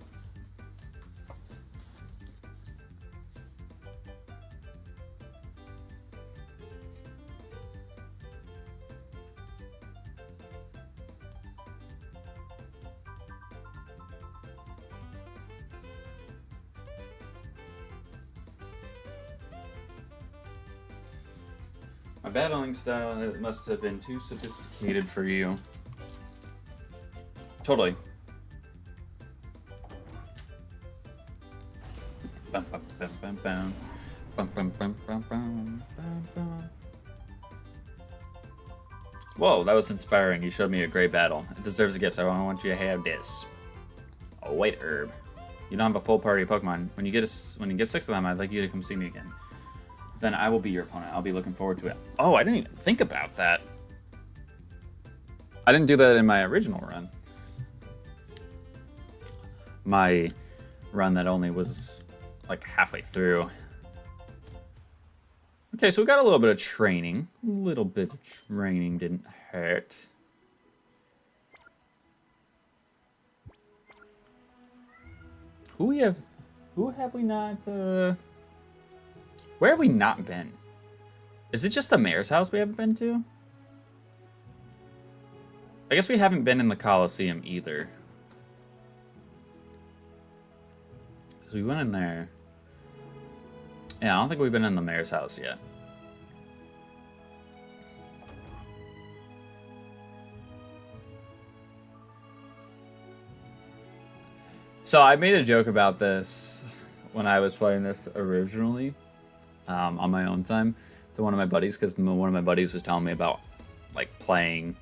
My battling style must have been too sophisticated for you. Totally. Bum, bum, bum, bum, bum. Bum, bum, bum, bum, bum, bum, bum. Whoa, that was inspiring. You showed me a great battle. It deserves a gift, so I want you to have this. A white herb. You don't have a full party of Pokemon. When you get 6 of them, I'd like you to come see me again. Then I will be your opponent. I'll be looking forward to it. Oh, I didn't even think about that. I didn't do that in my original run. My run that only was like halfway through. Okay, so we got a little bit of training. A little bit of training didn't hurt. Who have we not Where have we not been? Is it just the mayor's house we haven't been to? I guess we haven't been in the Colosseum either. Because we went in there. Yeah, I don't think we've been in the mayor's house yet. So I made a joke about this when I was playing this originally on my own time to one of my buddies, because one of my buddies was telling me about like playing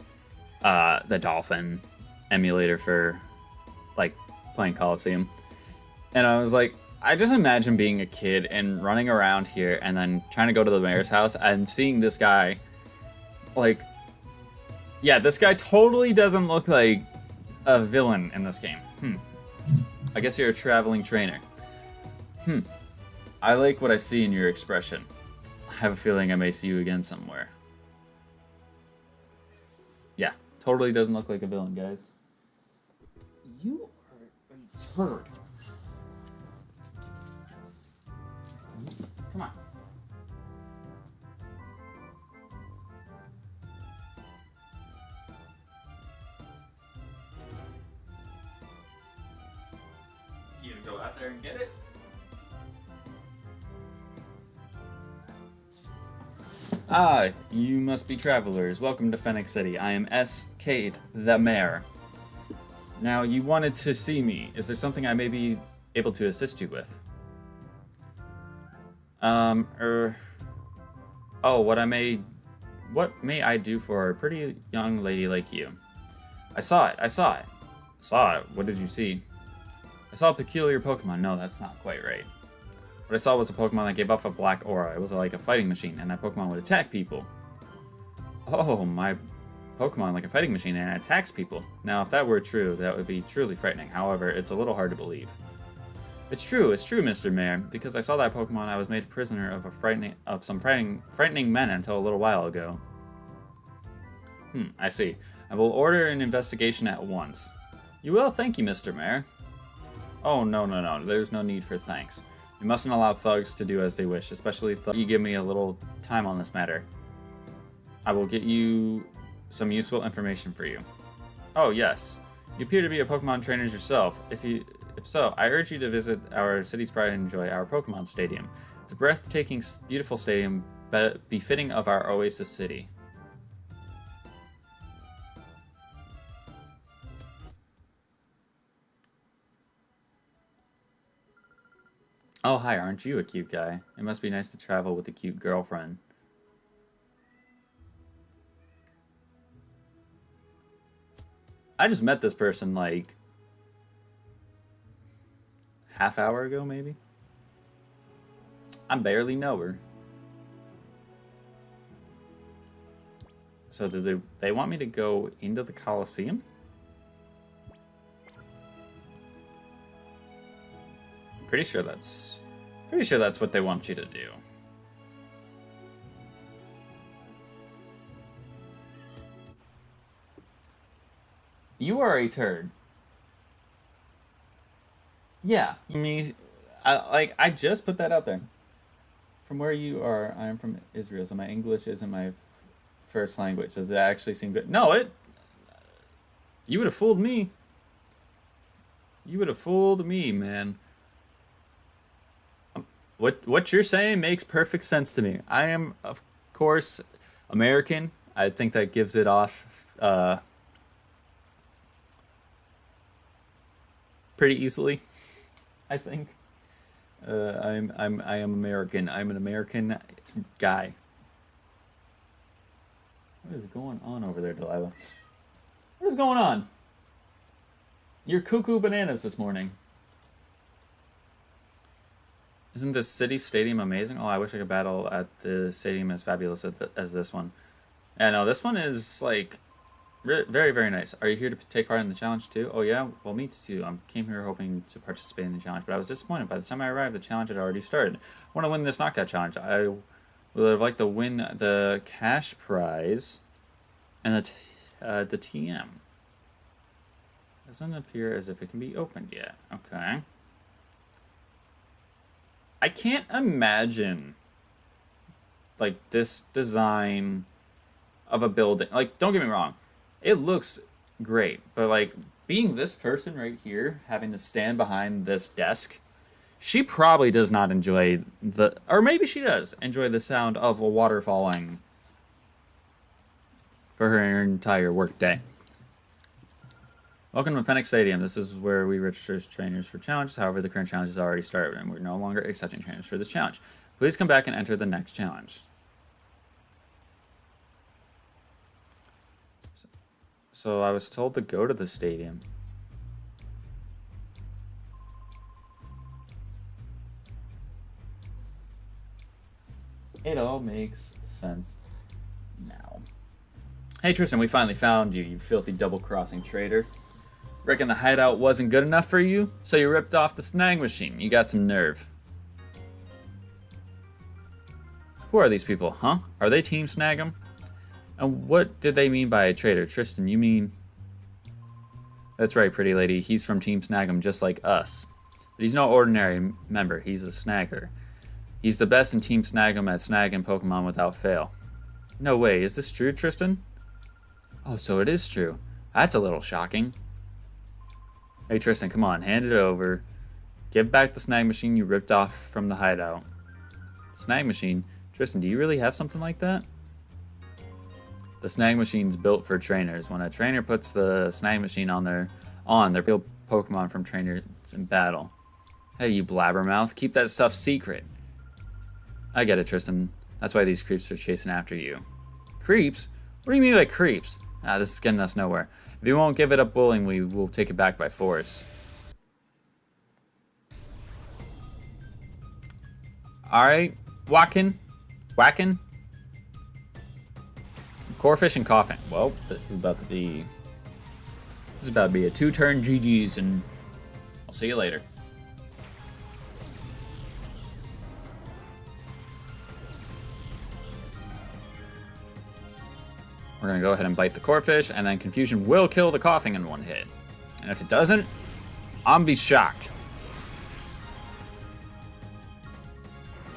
the Dolphin emulator for like playing Colosseum, and I was like, I just imagine being a kid and running around here and then trying to go to the mayor's house and seeing this guy, like, yeah, this guy totally doesn't look like a villain in this game. I guess you're a traveling trainer. I like what I see in your expression. I have a feeling I may see you again somewhere. Yeah, totally doesn't look like a villain, guys. You are a turd. Come on. You gonna go out there and get it? Ah, you must be travelers. Welcome to Fennec City. I am S. Cade, the mayor. Now, you wanted to see me. Is there something I may be able to assist you with? Oh, what may I do for a pretty young lady like you? I saw it. Saw it? What did you see? I saw a peculiar Pokemon. No, that's not quite right. What I saw was a Pokemon that gave off a black aura. It was like a fighting machine, and that Pokemon would attack people. Oh, my Pokemon like a fighting machine and it attacks people. Now, if that were true, that would be truly frightening. However, it's a little hard to believe. It's true, Mr. Mayor. Because I saw that Pokemon, I was made prisoner of some frightening men until a little while ago. I see. I will order an investigation at once. You will? Thank you, Mr. Mayor. Oh, no. There's no need for thanks. You mustn't allow thugs to do as they wish, especially if you give me a little time on this matter. I will get you some useful information for you. Oh, yes. You appear to be a Pokemon trainer yourself. If so, I urge you to visit our city's pride and enjoy our Pokemon Stadium. It's a breathtaking, beautiful stadium, befitting of our Oasis City. Oh, hi, aren't you a cute guy? It must be nice to travel with a cute girlfriend. I just met this person, like, half hour ago, maybe? I barely know her. So do they want me to go into the Colosseum? Pretty sure that's what they want you to do. You are a turd. Yeah, I just put that out there. From where you are, I am from Israel, so my English isn't my first language. Does it actually seem good? No, you would have fooled me. You would have fooled me, man. What you're saying makes perfect sense to me. I am, of course, American. I think that gives it off pretty easily. I think I am American. I'm an American guy. What is going on over there, Delilah? What is going on? You're cuckoo bananas this morning. Isn't this city stadium amazing? Oh, I wish I could battle at the stadium as fabulous as this one. Yeah, no, this one is, like, very, very nice. Are you here to take part in the challenge, too? Oh, yeah? Well, me, too. I came here hoping to participate in the challenge, but I was disappointed. By the time I arrived, the challenge had already started. I want to win this knockout challenge. I would have liked to win the cash prize and the TM. Doesn't appear as if it can be opened yet. Okay. I can't imagine like this design of a building. Like, don't get me wrong, it looks great, but like being this person right here, having to stand behind this desk, she probably does not enjoy or maybe she does enjoy the sound of a water falling for her entire work day. Welcome to Phoenix Stadium. This is where we register trainers for challenges. However, the current challenge has already started, and we're no longer accepting trainers for this challenge. Please come back and enter the next challenge. So I was told to go to the stadium. It all makes sense now. Hey Tristan, we finally found you, you filthy double-crossing traitor. Reckon the hideout wasn't good enough for you, so you ripped off the snag machine. You got some nerve. Who are these people, huh? Are they Team Snag'em? And what did they mean by a traitor? Tristan, you mean... That's right, pretty lady. He's from Team Snag'em, just like us. But he's no ordinary member. He's a snagger. He's the best in Team Snag'em at snagging Pokemon without fail. No way. Is this true, Tristan? Oh, so it is true. That's a little shocking. Hey, Tristan, come on. Hand it over. Give back the snag machine you ripped off from the hideout. Snag machine? Tristan, do you really have something like that? The snag machine's built for trainers. When a trainer puts the snag machine on their real Pokemon from trainers in battle. Hey, you blabbermouth, keep that stuff secret. I get it, Tristan. That's why these creeps are chasing after you. Creeps? What do you mean by creeps? This is getting us nowhere. If you won't give it up bullying, we will take it back by force. Alright, Whackin. Corefish and Coughing. Well, this is about to be a 2-turn GG's, and I'll see you later. We're gonna go ahead and bite the Corefish, and then Confusion will kill the Coughing in one hit. And if it doesn't, I'm be shocked.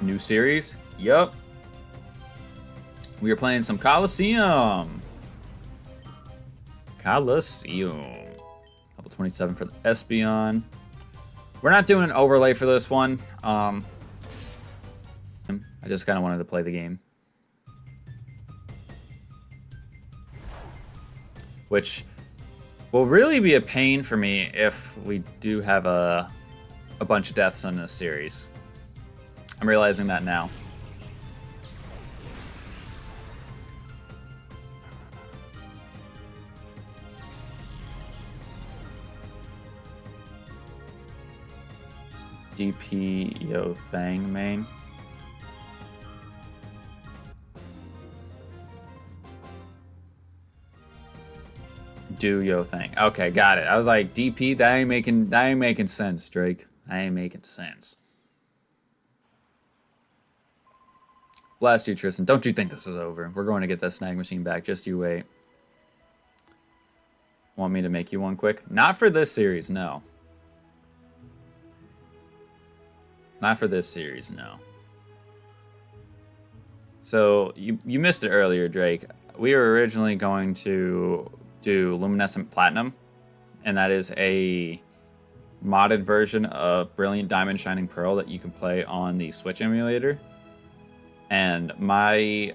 New series? Yup. We are playing some Colosseum. Level 27 for the Espeon. We're not doing an overlay for this one. I just kind of wanted to play the game. Which will really be a pain for me if we do have a bunch of deaths in this series. I'm realizing that now. DP Yo Thang main. Do Yo Thang. Okay, got it. I was like, DP, that ain't making sense, Drake. That ain't making sense. Blast you, Tristan. Don't you think this is over? We're going to get that snag machine back. Just you wait. Want me to make you one quick? Not for this series, no. Not for this series, no. So, you missed it earlier, Drake. We were originally going to do Luminescent Platinum, and that is a modded version of Brilliant Diamond Shining Pearl that you can play on the Switch emulator. And my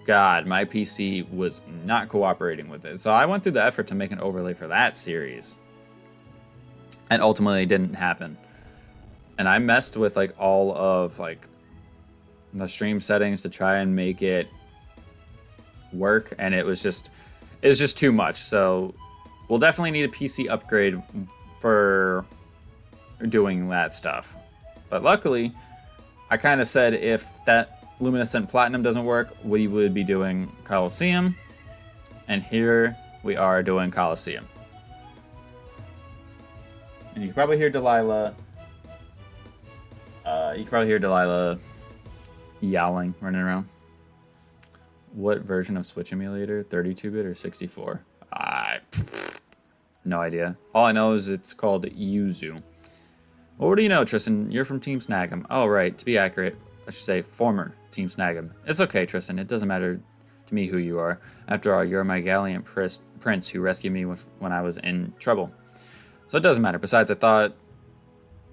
PC was not cooperating with it. So I went through the effort to make an overlay for that series. And ultimately it didn't happen. And I messed with like all of like the stream settings to try and make it work, and it was just too much. So we'll definitely need a PC upgrade for doing that stuff. But luckily, I kind of said if that Luminescent Platinum doesn't work, we would be doing Colosseum. And here we are doing Colosseum. And you can probably hear Delilah. Yowling, running around. What version of Switch emulator? 32-bit or 64? No idea. All I know is it's called Yuzu. Well, what do you know, Tristan? You're from Team Snag'em. Oh, right. To be accurate, I should say former Team Snag'em. It's okay, Tristan. It doesn't matter to me who you are. After all, you're my gallant prince who rescued me when I was in trouble. So it doesn't matter. Besides, I thought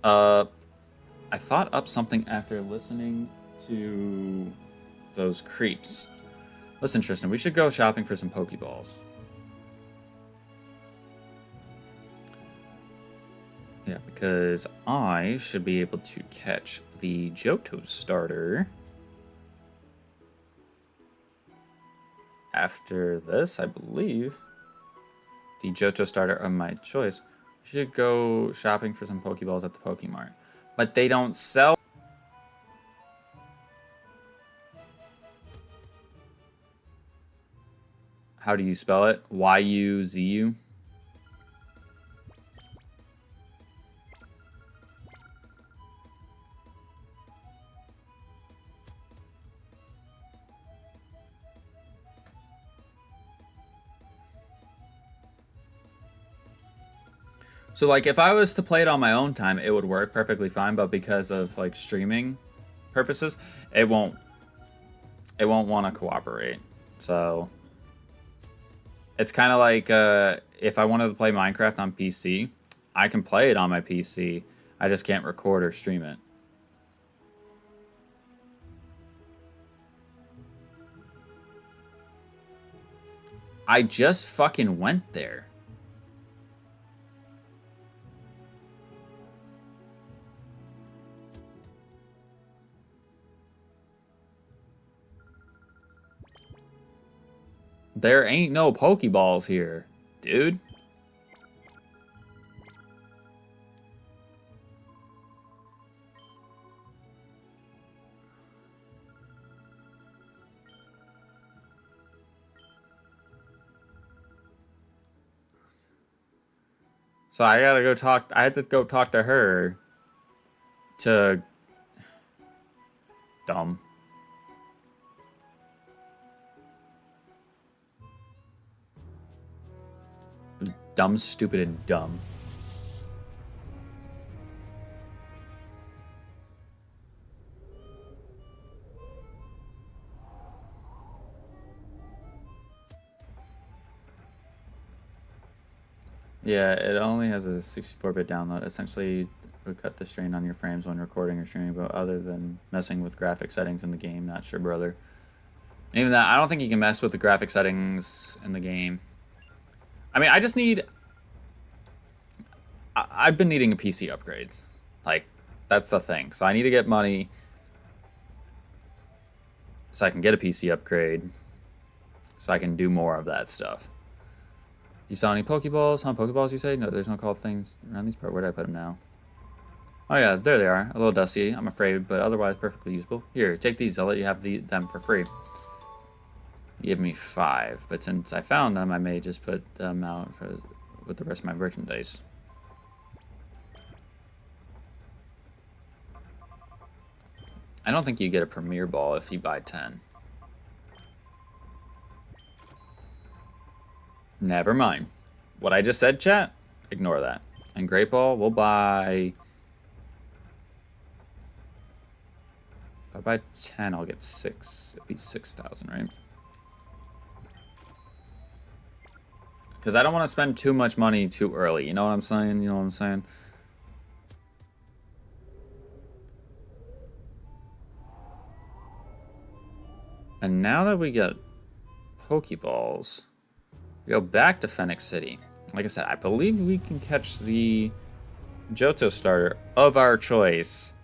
up something after listening to those creeps. Listen, Tristan, we should go shopping for some Pokeballs. Yeah, because I should be able to catch the Johto starter after this, I believe. The Johto starter of my choice. We should go shopping for some Pokeballs at the Pokemart. But they don't sell. How do you spell it? Y-U-Z-U? So, like, if I was to play it on my own time, it would work perfectly fine, but because of, like, streaming purposes, it won't want to cooperate. So, it's kind of like, if I wanted to play Minecraft on PC, I can play it on my PC. I just can't record or stream it. I just fucking went there. There ain't no Pokeballs here, dude. So I gotta go talk. I had to go talk to her. To dumb. Dumb, stupid, and dumb. Yeah, it only has a 64-bit download. Essentially, it would cut the strain on your frames when recording or streaming, but other than messing with graphic settings in the game, not sure, brother. And even that, I don't think you can mess with the graphic settings in the game. I mean, I just need... I've been needing a PC upgrade. Like, that's the thing. So I need to get money so I can get a PC upgrade so I can do more of that stuff. You saw any Pokeballs? Huh, Pokeballs, you say? No, there's no called things around these parts. Where did I put them now? Oh, yeah, there they are. A little dusty, I'm afraid, but otherwise perfectly usable. Here, take these. I'll let you have them for free. You give me 5, but since I found them, I may just put them out with the rest of my merchandise. I don't think you get a Premier Ball if you buy 10. Never mind. What I just said, chat? Ignore that. And Great Ball, we'll buy... If I buy 10, I'll get 6. It'll be 6,000, right? Because I don't want to spend too much money too early. You know what I'm saying? You know what I'm saying? And now that we get Pokeballs... We go back to Phoenix City. Like I said, I believe we can catch the Johto starter of our choice.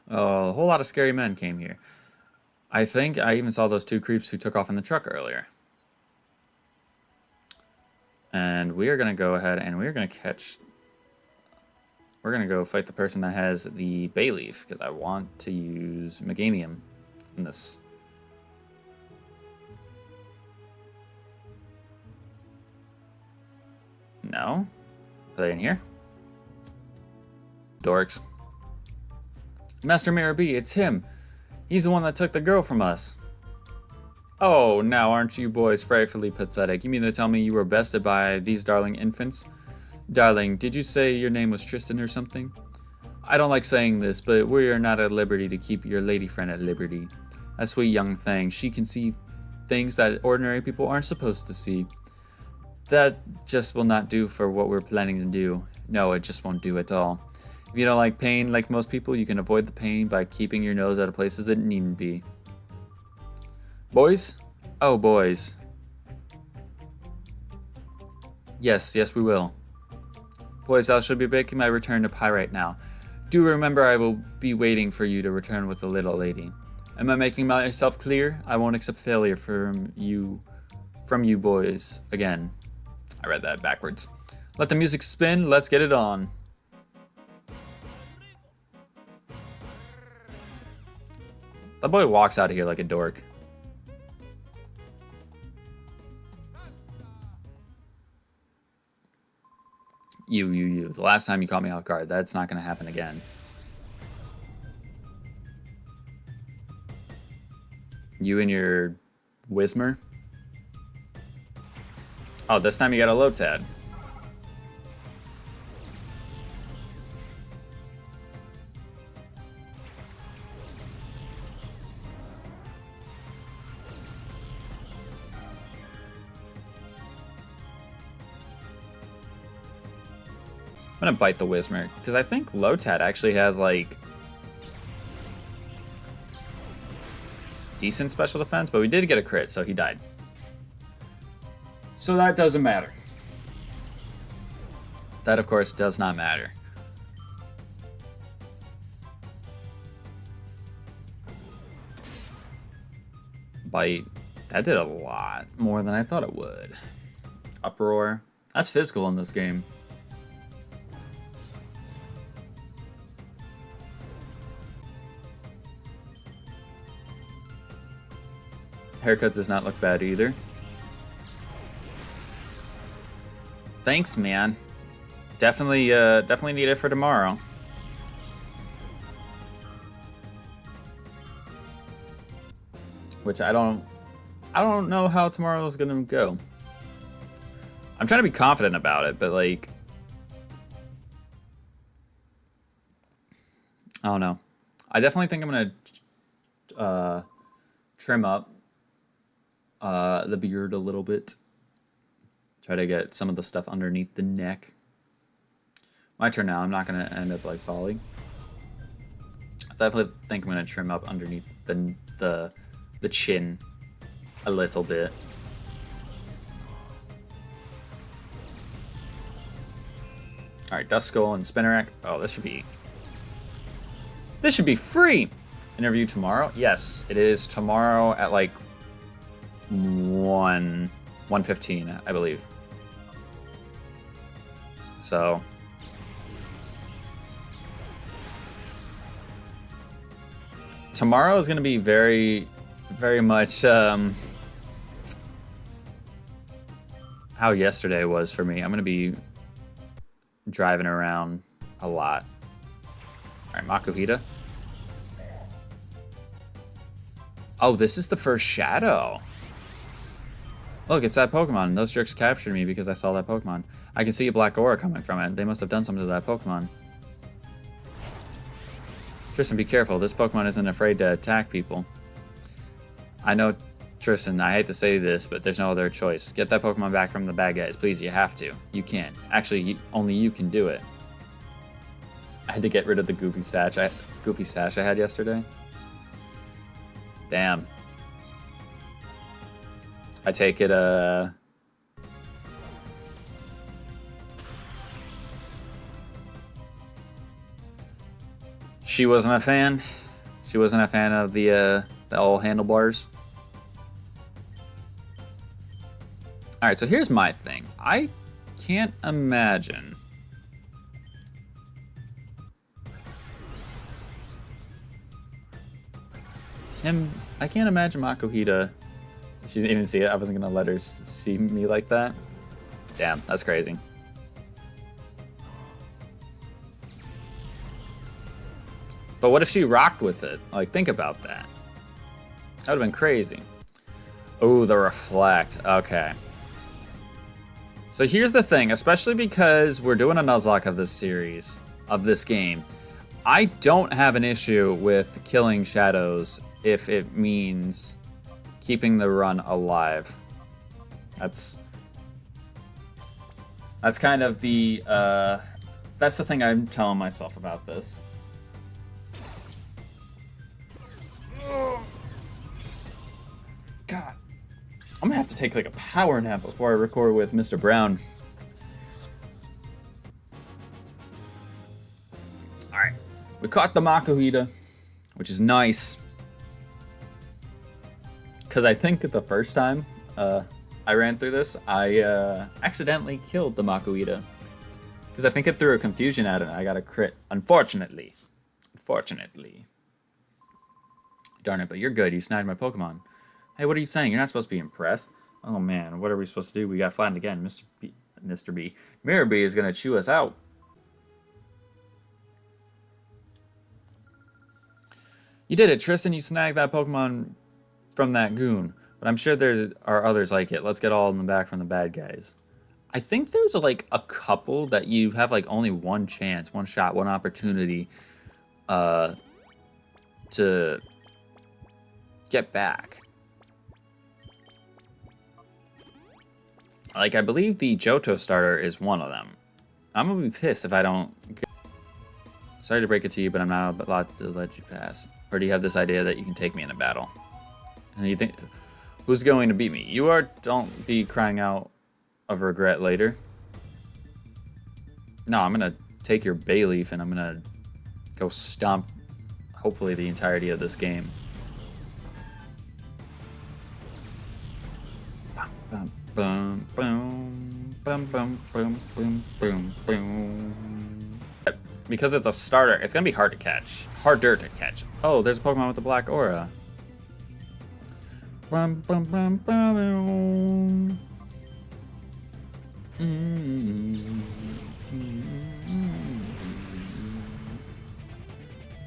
Oh, a whole lot of scary men came here. I think I even saw those 2 creeps who took off in the truck earlier. And we are going to go ahead and we're going to catch... We're going to go fight the person that has the Bayleaf, because I want to use Meganium in this. No? Are they in here? Dorks. Master Mirror B, it's him. He's the one that took the girl from us. Oh, now aren't you boys frightfully pathetic? You mean to tell me you were bested by these darling infants? Darling, did you say your name was Tristan or something? I don't like saying this, but we are not at liberty to keep your lady friend at liberty. That sweet young thing, she can see things that ordinary people aren't supposed to see. That just will not do for what we're planning to do. No, it just won't do at all. If you don't like pain like most people, you can avoid the pain by keeping your nose out of places it needn't be. Boys? Oh, boys. Yes, we will. Boys, I shall be making my return to Pyrite now. Do remember I will be waiting for you to return with the little lady. Am I making myself clear? I won't accept failure from you boys again. I read that backwards. Let the music spin, let's get it on. That boy walks out of here like a dork. You. The last time you caught me off guard, that's not gonna happen again. You and your Whismer? Oh, this time you got a Lotad. I'm gonna bite the Whismer, because I think Lotad actually has, like, decent special defense, but we did get a crit, so he died. So that doesn't matter. That, of course, does not matter. Bite. That did a lot more than I thought it would. Uproar. That's physical in this game. Haircut does not look bad either. Thanks, man. Definitely need it for tomorrow. Which I don't know how tomorrow is gonna go. I'm trying to be confident about it, but like, I don't know. I definitely think I'm gonna trim up the beard a little bit. Try to get some of the stuff underneath the neck. My turn now. I'm not going to end up like falling. I definitely think I'm going to trim up underneath the chin a little bit. Alright, Dust Skull and Spinnerack. Oh, this should be free! Interview tomorrow? Yes, it is tomorrow at like 1:15, I believe. So tomorrow is going to be very, very much how yesterday was for me. I'm going to be driving around a lot. All right, Makuhita. Oh, this is the first shadow. Look, it's that Pokemon. Those jerks captured me because I saw that Pokemon. I can see a black aura coming from it. They must have done something to that Pokemon. Tristan, be careful. This Pokemon isn't afraid to attack people. I know, Tristan, I hate to say this, but there's no other choice. Get that Pokemon back from the bad guys. Please, you have to. You can. Actually, only you can do it. I had to get rid of the goofy stash I had yesterday. Damn. I take it, she wasn't a fan. She wasn't a fan of the old handlebars. Alright, so here's my thing. I can't imagine I can't imagine Makuhita. She didn't even see it. I wasn't gonna let her see me like that. Damn, that's crazy. But what if she rocked with it? Like, think about that. That would have been crazy. Oh, the reflect. Okay. So here's the thing, especially because we're doing a Nuzlocke of this series, of this game. I don't have an issue with killing shadows if it means keeping the run alive. That's kind of the, that's the thing I'm telling myself about this. God. I'm gonna have to take like a power nap before I record with Mr. Brown. Alright. We caught the Makuhita, which is nice. Because I think that the first time I ran through this, I accidentally killed the Makuhita. Because I think it threw a confusion at it and I got a crit. Unfortunately. Unfortunately. Darn it, but you're good. You sniped my Pokemon. Hey, what are you saying? You're not supposed to be impressed. Oh man, what are we supposed to do? We got flattened again. Mr. B. Mirror B is going to chew us out. You did it, Tristan. You snagged that Pokemon from that goon. But I'm sure there are others like it. Let's get all in the back from the bad guys. I think there's like a couple that you have like only one chance, one shot, one opportunity to get back. Like, I believe the Johto starter is one of them. I'm gonna be pissed if I don't. Sorry to break it to you, but I'm not allowed to let you pass. Or do you have this idea that you can take me in a battle? And you think, who's going to beat me? You are. Don't be crying out of regret later. No, I'm gonna take your Bayleaf and I'm gonna go stomp, hopefully, the entirety of this game. Boom, boom, boom, boom, boom, boom, boom, boom. Because it's a starter, it's gonna be hard to catch. Harder to catch. Oh, there's a Pokemon with a black aura. Bum, bum, bum, bum,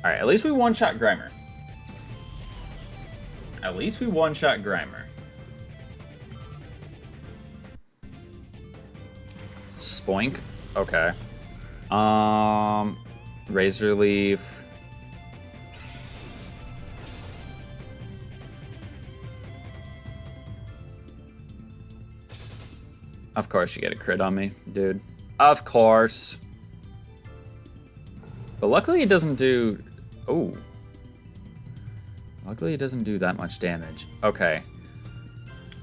Alright, at least we one-shot Grimer. At least we one-shot Grimer. Spoink. Okay. Razor Leaf. Of course you get a crit on me, dude. Of course. But luckily it doesn't do... Oh. Luckily it doesn't do that much damage. Okay.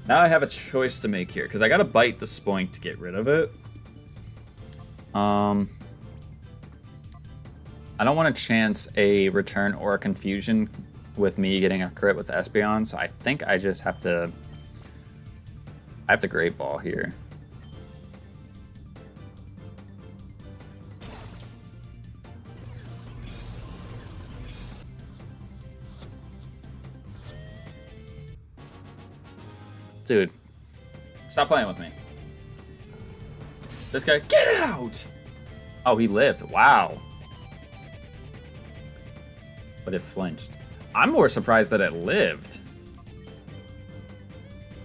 Now I have a choice to make here, because I gotta bite the Spoink to get rid of it. I don't want to chance a return or a confusion with me getting a crit with Espeon, so I think I just have to... I have to Great Ball here. Dude, stop playing with me. This guy, get out! Oh, he lived. Wow. But it flinched. I'm more surprised that it lived.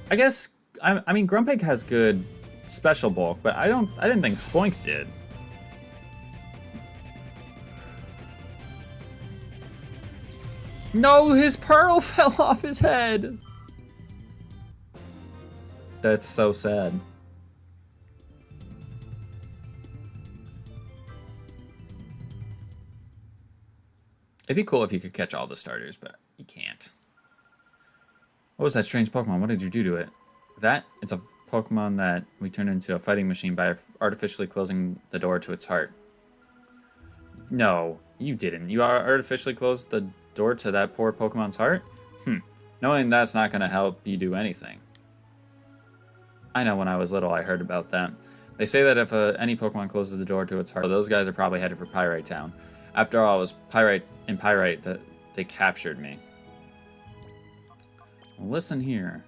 I guess, I mean, Grumpig has good special bulk, but I didn't think Spoink did. No, his pearl fell off his head. That's so sad. It'd be cool if you could catch all the starters, but you can't. What was that strange Pokemon? What did you do to it? It's a Pokemon that we turned into a fighting machine by artificially closing the door to its heart. No, you didn't. You artificially closed the door to that poor Pokemon's heart? Knowing that's not going to help you do anything. I know when I was little I heard about that. They say that if any Pokemon closes the door to its heart, those guys are probably headed for Pyrite Town. After all, it was Pyrite that they captured me. Well, listen here.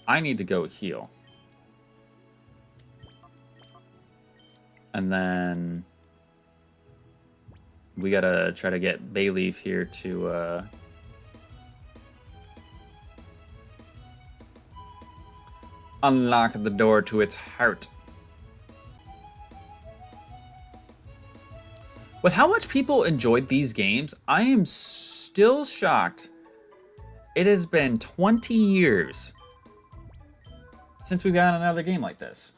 I need to go heal. And then we gotta try to get Bayleaf here to Unlock the door to its heart. With how much people enjoyed these games, I am still shocked. It has been 20 years since we've gotten another game like this.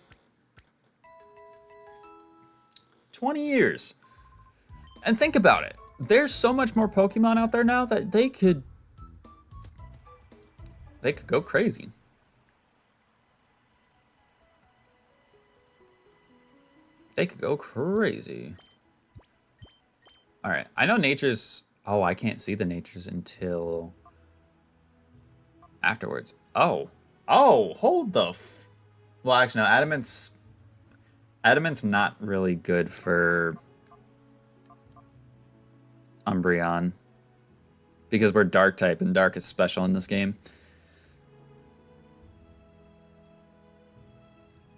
20 years. And think about it. There's so much more Pokemon out there now that they could go crazy. They could go crazy. All right, I know nature's... Oh, I can't see the natures until afterwards. Oh, hold the... Well, actually, no, Adamant's not really good for Umbreon because we're dark type and dark is special in this game.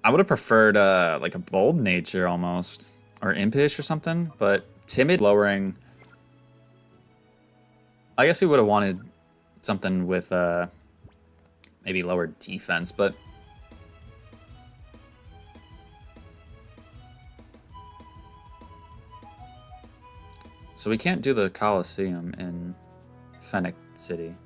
I would have preferred like a bold nature almost, or impish or something, but timid lowering. I guess we would have wanted something with maybe lower defense, but so we can't do the Colosseum in Fennec City.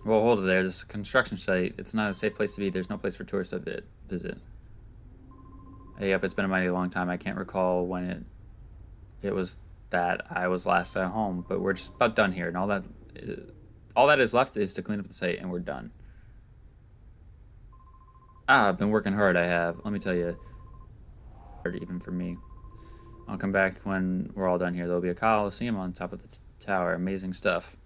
Well, hold it there. This is a construction site. It's not a safe place to be. There's no place for tourists to visit. Hey, yep, it's been a mighty long time. I can't recall when it was that I was last at home, but we're just about done here, and all that is left is to clean up the site, and we're done. I've been working hard. I have. Let me tell you, even for me. I'll come back when we're all done here. There'll be a Colosseum on top of the tower. Amazing stuff.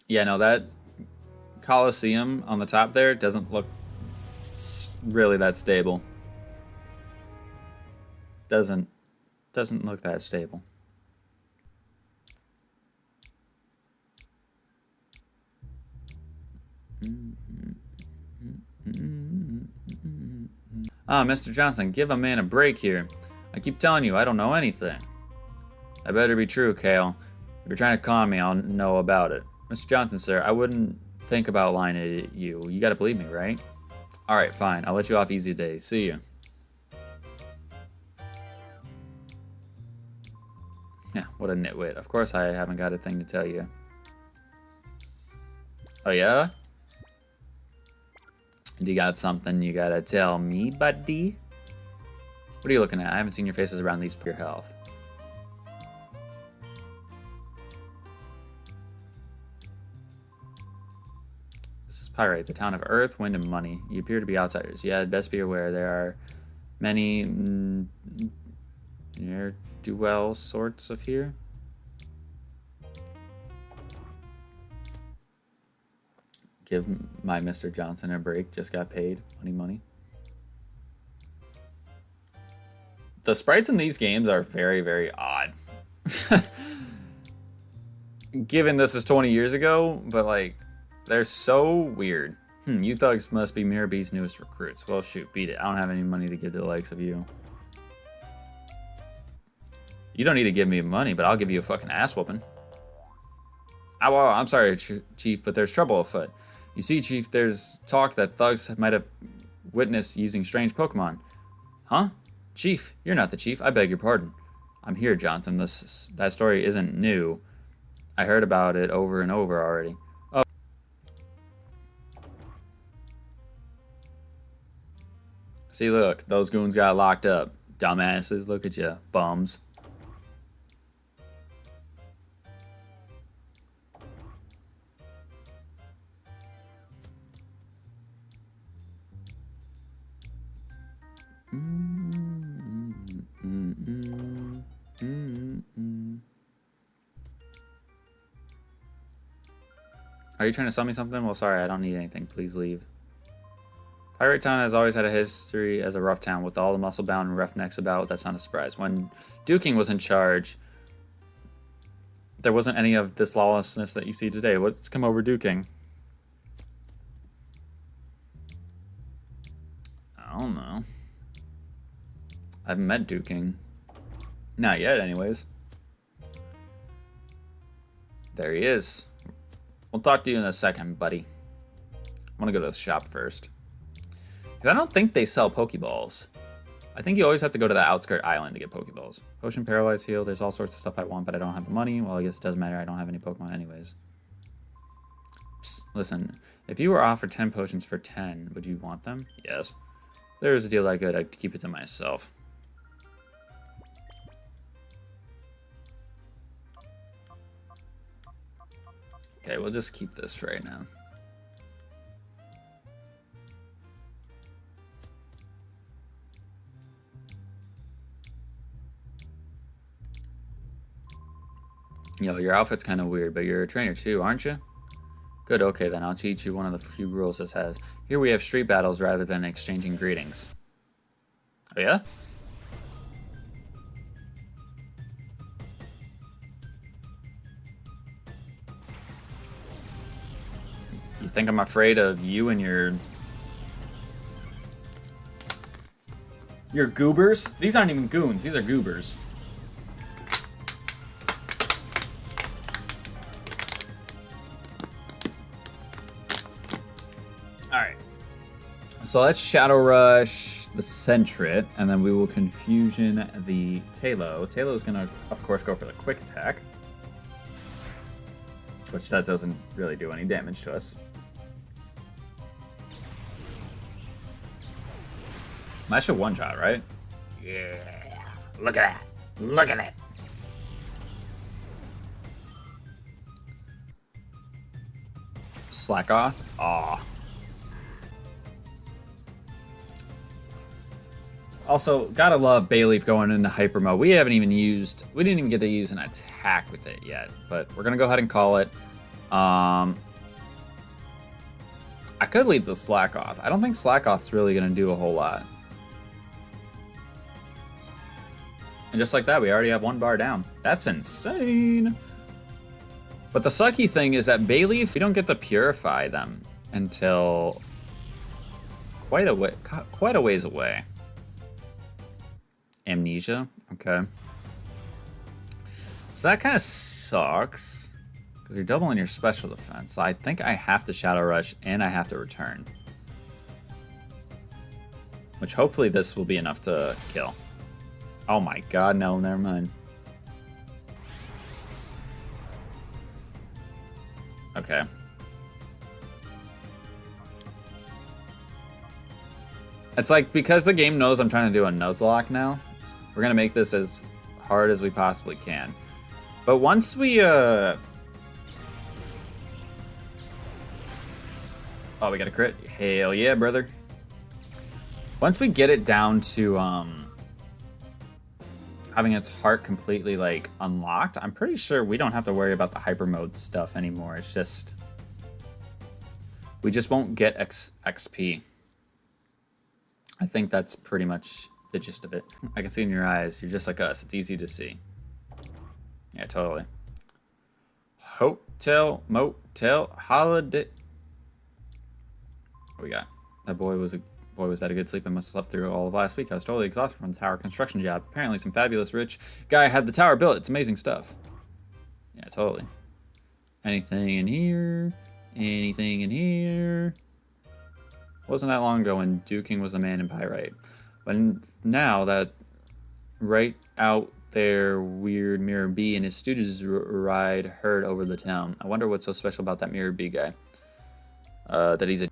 Yeah, no, that Colosseum on the top there doesn't look really that stable. Doesn't look that stable. Ah, Mr. Johnson, give a man a break here. I keep telling you, I don't know anything. That better be true, Kale. If you're trying to con me, I'll know about it. Mr. Johnson, sir, I wouldn't think about lying to you. You gotta believe me, right? Alright, fine. I'll let you off easy today. See you. Yeah, what a nitwit. Of course I haven't got a thing to tell you. Oh, yeah? You got something you gotta tell me, buddy? What are you looking at? I haven't seen your faces around these for your health. This is Pyrite, the town of Earth, Wind, and Money. You appear to be outsiders. Yeah, best be aware there are many ne'er-do-well sorts of here. Give my Mr. Johnson a break. Just got paid. Money. The sprites in these games are very, very odd. Given this is 20 years ago, but like, they're so weird. You thugs must be Mirabee's newest recruits. Well, shoot, beat it. I don't have any money to give to the likes of you. You don't need to give me money, but I'll give you a fucking ass whooping. Oh, well, I'm sorry, Chief, but there's trouble afoot. You see, Chief, there's talk that thugs might have witnessed using strange Pokemon. Huh? Chief, you're not the chief. I beg your pardon. I'm here, Johnson. That story isn't new. I heard about it over and over already. Oh. See, look, those goons got locked up. Dumbasses, look at you, bums. Are you trying to sell me something? Well, sorry, I don't need anything. Please leave. Pirate Town has always had a history as a rough town with all the muscle-bound and roughnecks about. That's not a surprise. When Duking was in charge, there wasn't any of this lawlessness that you see today. Let's come over duking. I don't know. I haven't met duking. Not yet, anyways. There he is. We'll talk to you in a second, buddy. I want to go to the shop first. Because I don't think they sell Pokeballs. I think you always have to go to the outskirt island to get Pokeballs. Potion, Paralyze, Heal. There's all sorts of stuff I want, but I don't have the money. Well, I guess it doesn't matter. I don't have any Pokemon anyways. Psst, listen, if you were offered 10 potions for 10, would you want them? Yes. If there was a deal that good, I'd keep it to myself. Okay, we'll just keep this for right now. Yo, your outfit's kind of weird, but you're a trainer too, aren't you? Good, okay then, I'll teach you one of the few rules this has. Here we have street battles rather than exchanging greetings. Oh yeah? You think I'm afraid of you and your goobers? These aren't even goons, these are goobers. Alright. So let's Shadow Rush the Sentret, and then we will Confusion the Talo. Talo is going to, of course, go for the Quick Attack. Which that doesn't really do any damage to us. That should one-shot, right? Yeah. Look at that. Look at it. Slack off. Aw. Also, gotta love Bayleaf going into hyper mode. We didn't even get to use an attack with it yet, but we're gonna go ahead and call it. I could leave the Slack off. I don't think Slack off's really gonna do a whole lot. And just like that, we already have 1 bar down. That's insane. But the sucky thing is that Bayleaf, we don't get to purify them until quite a ways away. Amnesia, okay. So that kind of sucks because you're doubling your special defense. So I think I have to Shadow Rush and I have to return. Which hopefully this will be enough to kill. Oh my god, no, never mind. Okay. It's like, because the game knows I'm trying to do a Nuzlocke now, we're going to make this as hard as we possibly can. But once we, Oh, we got a crit? Hell yeah, brother. Once we get it down to, having its heart completely, like, unlocked, I'm pretty sure we don't have to worry about the hyper mode stuff anymore. It's just... we just won't get XP. I think that's pretty much the gist of it. I can see in your eyes, you're just like us. It's easy to see. Yeah, totally. Hotel, motel, holiday. What we got? That boy was that a good sleep? I must have slept through all of last week. I was totally exhausted from the tower construction job. Apparently some fabulous rich guy had the tower built. It's amazing stuff. Yeah, totally. Anything in here? Anything in here? Wasn't that long ago when duking was the man in Pyrite. But now that right out there, weird Mirror B and his students ride herd over the town. I wonder what's so special about that Mirror B guy. That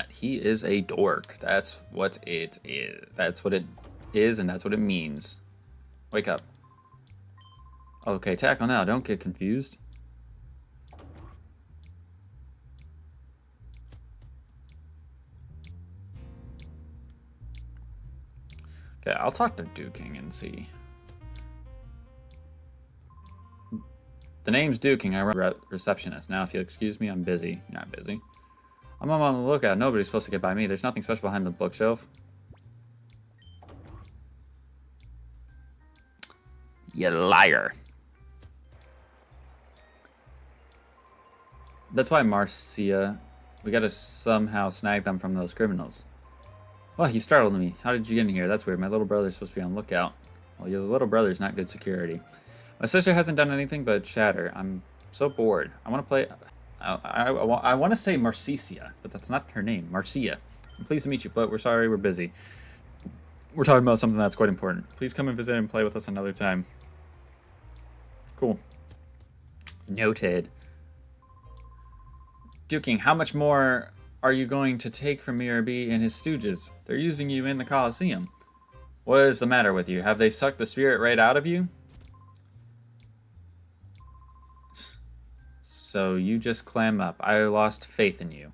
he is a dork. That's what it is. That's what it is, and that's what it means. Wake up. Okay, tackle now. Don't get confused. Okay, I'll talk to Duking and see. The name's Duking. I'm a receptionist. Now, if you'll excuse me, I'm busy. You're not busy. I'm on the lookout. Nobody's supposed to get by me. There's nothing special behind the bookshelf. You liar. That's why Marcia... We gotta somehow snag them from those criminals. Well, he startled me. How did you get in here? That's weird. My little brother's supposed to be on lookout. Well, your little brother's not good security. My sister hasn't done anything but chatter. I'm so bored. I want to play... I want to say Marcia, but that's not her name. Marcia. I'm pleased to meet you, but we're sorry we're busy. We're talking about something that's quite important. Please come and visit and play with us another time. Cool. Noted. Duking, how much more are you going to take from Mirabee and his stooges? They're using you in the Colosseum. What is the matter with you? Have they sucked the spirit right out of you? So you just clam up. I lost faith in you.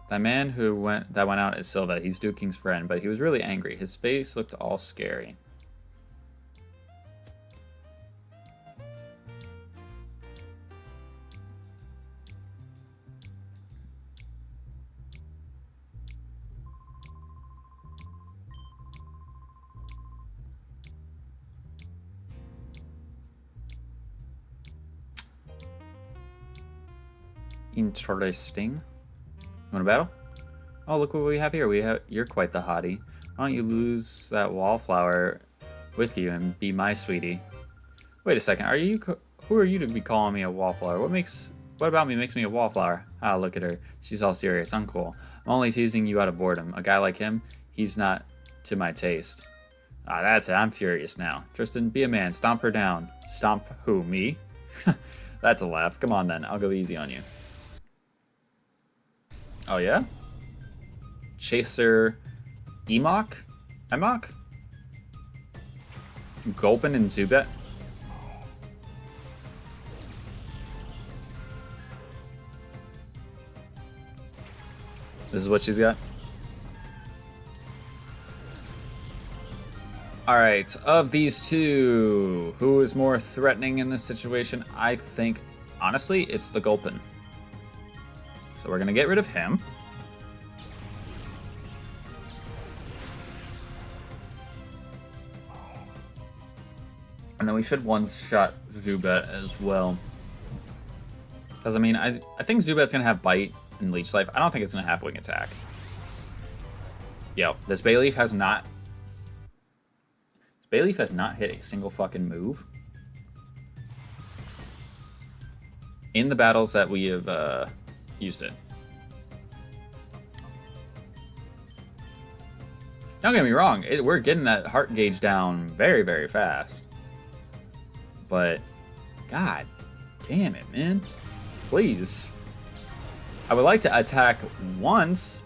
That man that went out is Silva. He's Duking's friend, but he was really angry. His face looked all scary. Interesting. You want to battle? Oh, look what we have here. You're quite the hottie. Why don't you lose that wallflower with you and be my sweetie? Wait a second. Who are you to be calling me a wallflower? What about me makes me a wallflower? Ah, look at her. She's all serious. Uncool. I'm only teasing you out of boredom. A guy like him, he's not to my taste. Ah, that's it. I'm furious now. Tristan, be a man. Stomp her down. Stomp who? Me? That's a laugh. Come on then. I'll go easy on you. Oh, yeah? Chaser Emok? Gulpin and Zubat? This is what she's got? Alright, of these two, who is more threatening in this situation? I think, honestly, it's the Gulpin. So we're going to get rid of him. And then we should one-shot Zubat as well. Because, I mean, I think Zubat's going to have Bite and Leech Life. I don't think it's going to have Wing Attack. Yo, this Bayleaf has not... This Bayleaf has not hit a single fucking move. In the battles that we have used it. Don't get me wrong, we're getting that heart gauge down very, very fast. But, god damn it, man. Please. I would like to attack once.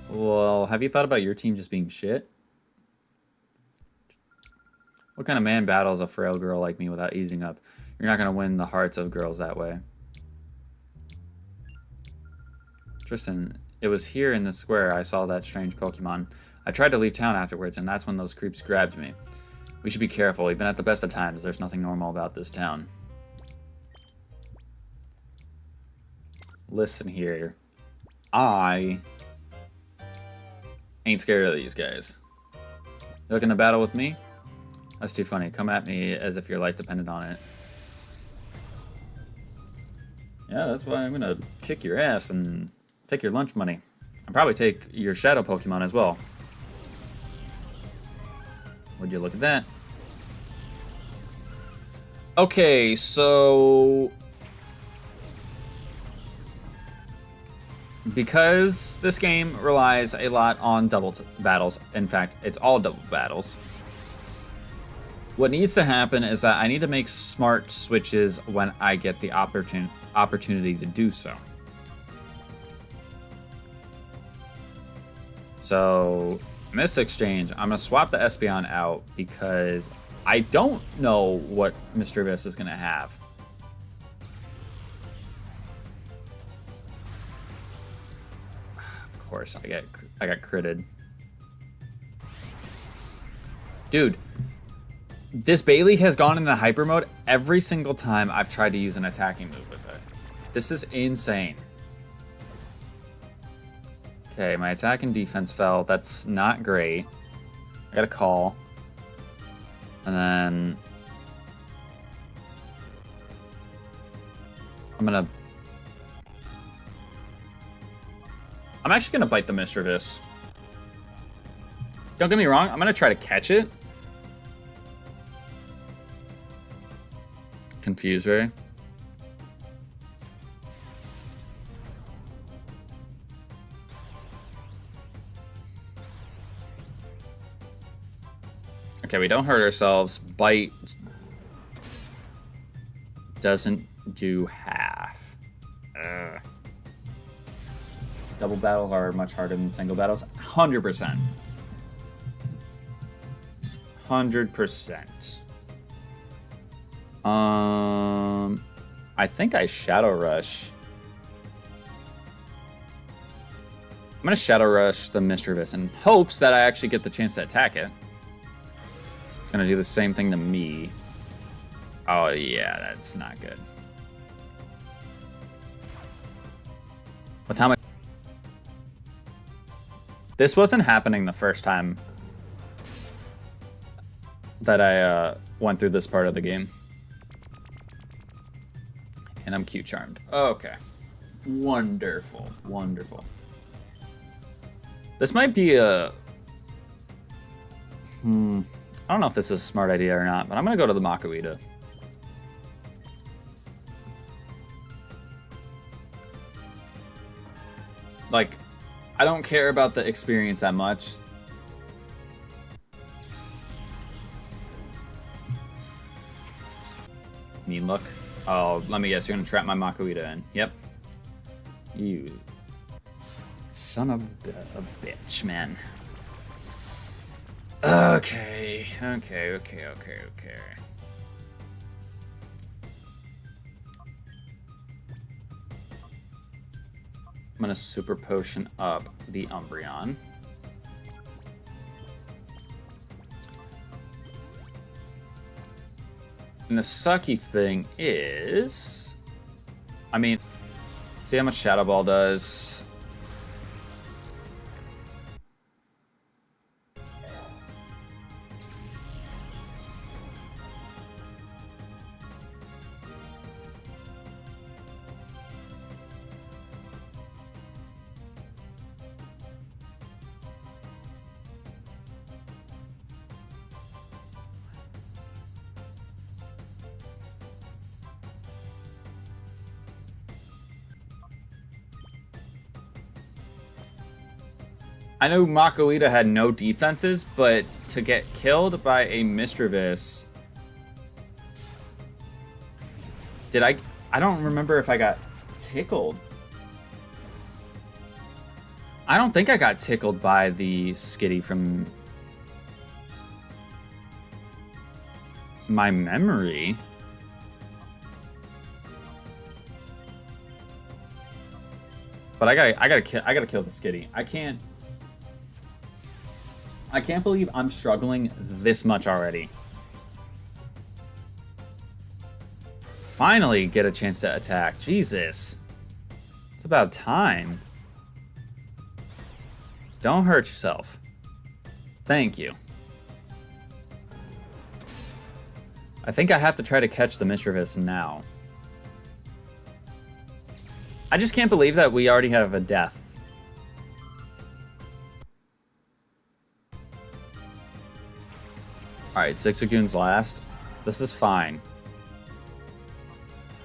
Well, have you thought about your team just being shit? What kind of man battles a frail girl like me without easing up? You're not going to win the hearts of girls that way. Tristan, it was here in the square I saw that strange Pokemon. I tried to leave town afterwards, and that's when those creeps grabbed me. We should be careful. Even at the best of times, there's nothing normal about this town. Listen here. I ain't scared of these guys. You looking to battle with me? That's too funny. Come at me as if your life depended on it. Yeah, that's why I'm gonna kick your ass and take your lunch money. I'll probably take your shadow Pokemon as well. Would you look at that? Okay, so... because this game relies a lot on double battles, in fact, it's all double battles, what needs to happen is that I need to make smart switches when I get the opportunity to do so. So, in this exchange, I'm going to swap the Espeon out because I don't know what Mischievous is going to have. Of course, I got critted. Dude, this Bailey has gone into hyper mode every single time I've tried to use an attacking move with it. This is insane. Okay, my attack and defense fell. That's not great. I got a call. And then... I'm actually gonna bite the Mischievous. Don't get me wrong, I'm gonna try to catch it. Confuse Ray. Okay, we don't hurt ourselves. Bite doesn't do half. Ugh. Double battles are much harder than single battles. 100%. 100%. I think I Shadow Rush. I'm gonna Shadow Rush the Mischievous in hopes that I actually get the chance to attack it. It's gonna do the same thing to me. Oh yeah, that's not good. With how much... This wasn't happening the first time that I went through this part of the game. And I'm Q Charmed. Okay. Wonderful. Wonderful. This might be a... I don't know if this is a smart idea or not, but I'm going to go to the Makuhita. Like, I don't care about the experience that much. Mean look. Oh, let me guess, you're gonna trap my Makuhita in. Yep. You son of a bitch, man. Okay. I'm gonna super potion up the Umbreon. And the sucky thing is... I mean, see how much Shadow Ball does? I know Makuhita had no defenses, but to get killed by a Mischievous... Did I don't remember if I got tickled. I don't think I got tickled by the Skitty from my memory. But I gotta kill the Skitty. I can't believe I'm struggling this much already. Finally get a chance to attack. Jesus. It's about time. Don't hurt yourself. Thank you. I think I have to try to catch the Mischievous now. I just can't believe that we already have a death. Alright, Zigzagoon's last. This is fine.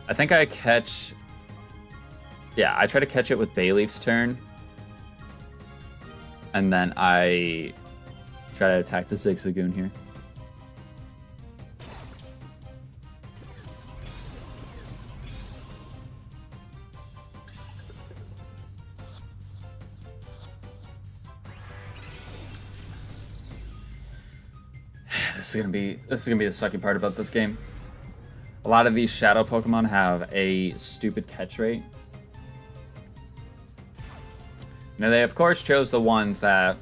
I think I catch... Yeah, I try to catch it with Bayleaf's turn. And then I try to attack the Zigzagoon here. This is gonna be the sucky part about this game. A lot of these shadow Pokemon have a stupid catch rate. Now they of course chose the ones that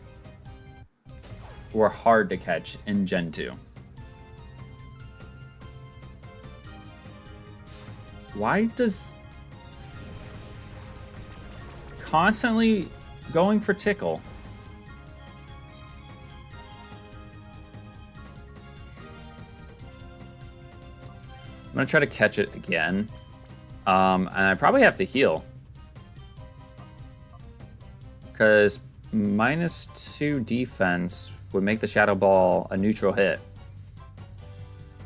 were hard to catch in Gen 2. Why does constantly going for Tickle. I'm going to try to catch it again. And I probably have to heal. Because -2 defense would make the Shadow Ball a neutral hit.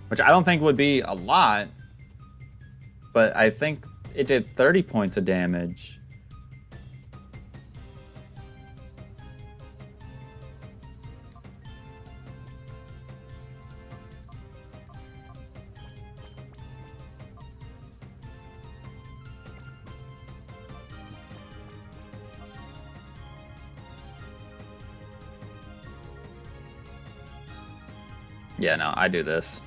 Which I don't think would be a lot. But I think it did 30 points of damage. Yeah, no, I do this.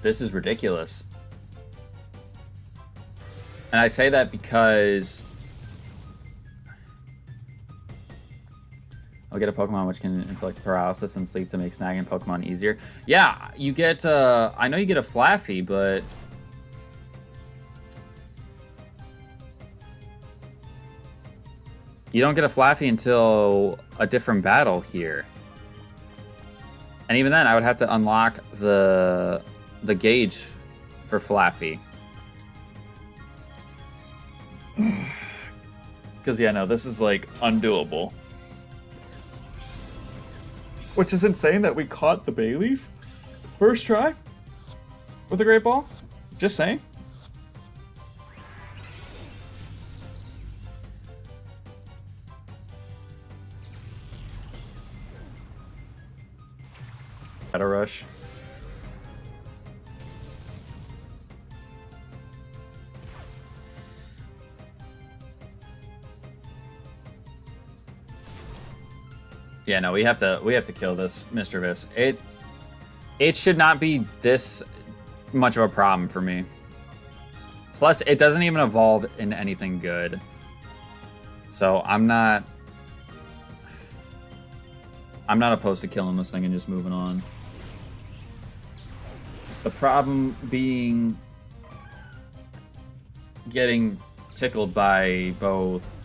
This is ridiculous. And I say that because I'll get a Pokemon which can inflict paralysis and sleep to make snagging Pokemon easier. Yeah, you get, I know you get a Flaffy, but you don't get a Flaffy until a different battle here. And even then, I would have to unlock the gauge for Flaffy. Because, yeah, no, this is, like, undoable. Which is insane that we caught the Bayleaf first try with a Great Ball. Just saying. Shadow Rush. Yeah, no, we have to kill this Mr. Vis. It should not be this much of a problem for me. Plus, it doesn't even evolve into anything good. So I'm not opposed to killing this thing and just moving on. The problem being getting tickled by both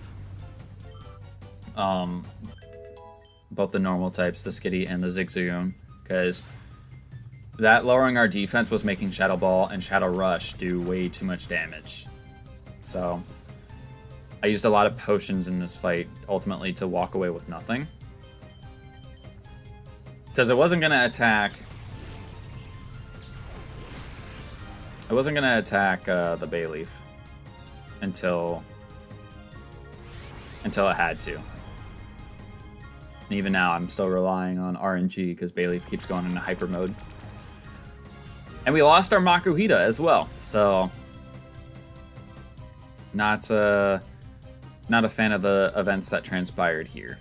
the normal types, the Skitty and the Zigzagoon, because that lowering our defense was making Shadow Ball and Shadow Rush do way too much damage. So I used a lot of potions in this fight, ultimately to walk away with nothing. Because it wasn't going to attack... I wasn't going to attack the Bayleaf until it had to. And even now, I'm still relying on RNG because Bayleaf keeps going into hyper mode. And we lost our Makuhita as well, so not a fan of the events that transpired here.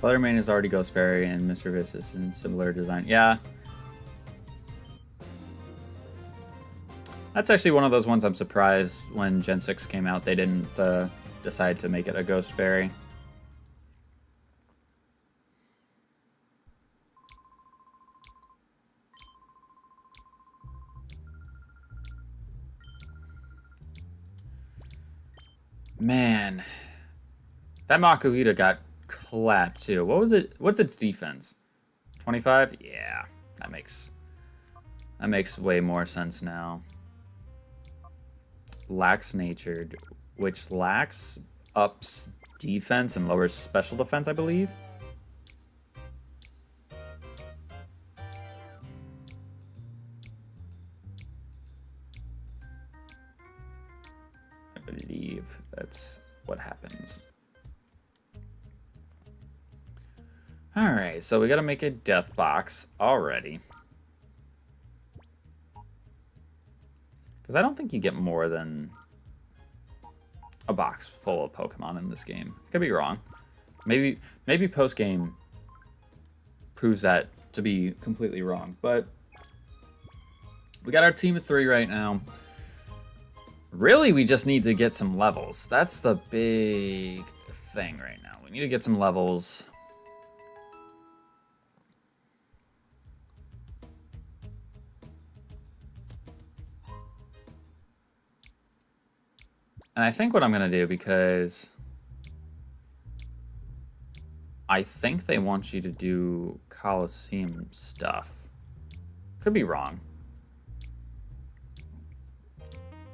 Fluttermane is already Ghost Fairy, and Mr. Vis is in similar design. Yeah. That's actually one of those ones I'm surprised when Gen 6 came out, they didn't decide to make it a Ghost Fairy. Man. That Makuhita got clapped too. What was it? What's its defense? 25? Yeah, that makes way more sense now. Lax natured, which lax ups defense and lowers special defense, I believe. I believe that's what happens. Alright, so we gotta make a death box already. Because I don't think you get more than a box full of Pokemon in this game. Could be wrong. Maybe post game proves that to be completely wrong. But we got our team of 3 right now. Really, we just need to get some levels. That's the big thing right now. We need to get some levels. And I think what I'm going to do, because I think they want you to do Colosseum stuff. Could be wrong.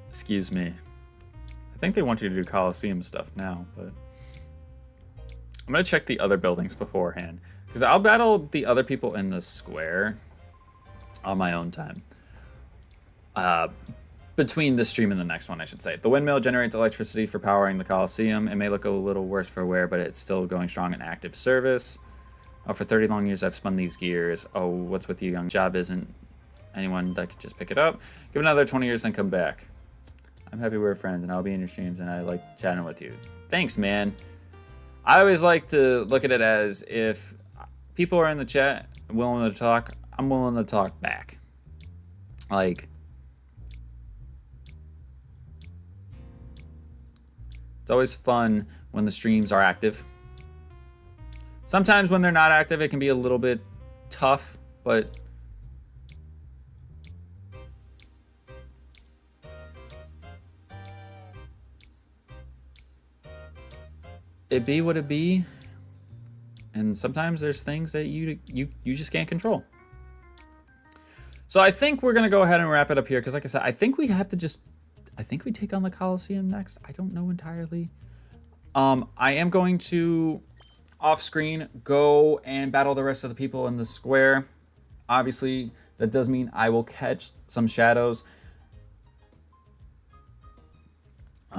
Excuse me. I think they want you to do Colosseum stuff now, but I'm going to check the other buildings beforehand, because I'll battle the other people in the square on my own time. Between this stream and the next one, I should say. The windmill generates electricity for powering the Colosseum. It may look a little worse for wear, but it's still going strong in active service. Oh, for 30 long years, I've spun these gears. Oh, what's with you, young? Job isn't anyone that could just pick it up. Give it another 20 years, then come back. I'm happy we're friends, and I'll be in your streams, and I like chatting with you. Thanks, man. I always like to look at it as if people are in the chat willing to talk, I'm willing to talk back. Like, it's always fun when the streams are active. Sometimes when they're not active, it can be a little bit tough, but it be what it be. And sometimes there's things that you just can't control. So I think we're gonna go ahead and wrap it up here, because like I said, I think we have to just, I think we take on the Colosseum next. I don't know entirely. I am going to, off screen, go and battle the rest of the people in the square. Obviously, that does mean I will catch some shadows.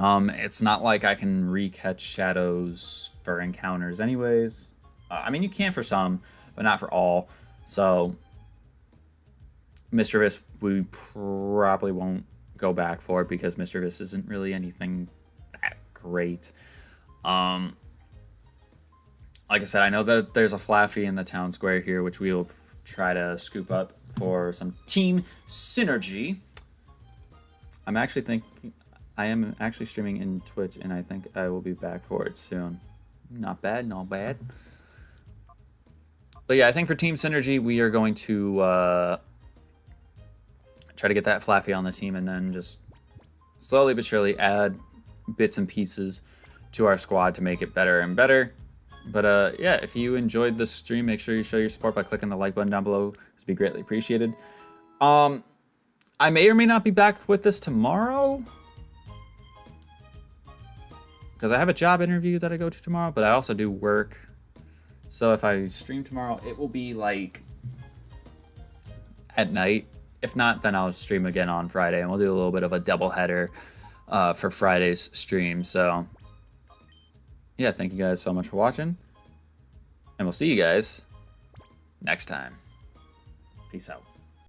It's not like I can re-catch shadows for encounters anyways. I mean, you can for some, but not for all. So, Mischievous, we probably won't go back for it, because Mischievous isn't really anything that great. Like I said, I know that there's a Flaffy in the town square here, which we will try to scoop up for some team synergy. I am actually streaming in Twitch, and I think I will be back for it soon. Not bad, not bad. But yeah, I think for team synergy, we are going to try to get that Flaffy on the team, and then just slowly but surely add bits and pieces to our squad to make it better and better. But yeah, if you enjoyed this stream, make sure you show your support by clicking the like button down below. It'd be greatly appreciated. I may or may not be back with this tomorrow, because I have a job interview that I go to tomorrow, but I also do work. So if I stream tomorrow, it will be like at night. If not, then I'll stream again on Friday, and we'll do a little bit of a double header for Friday's stream. So yeah, thank you guys so much for watching, and we'll see you guys next time. Peace out.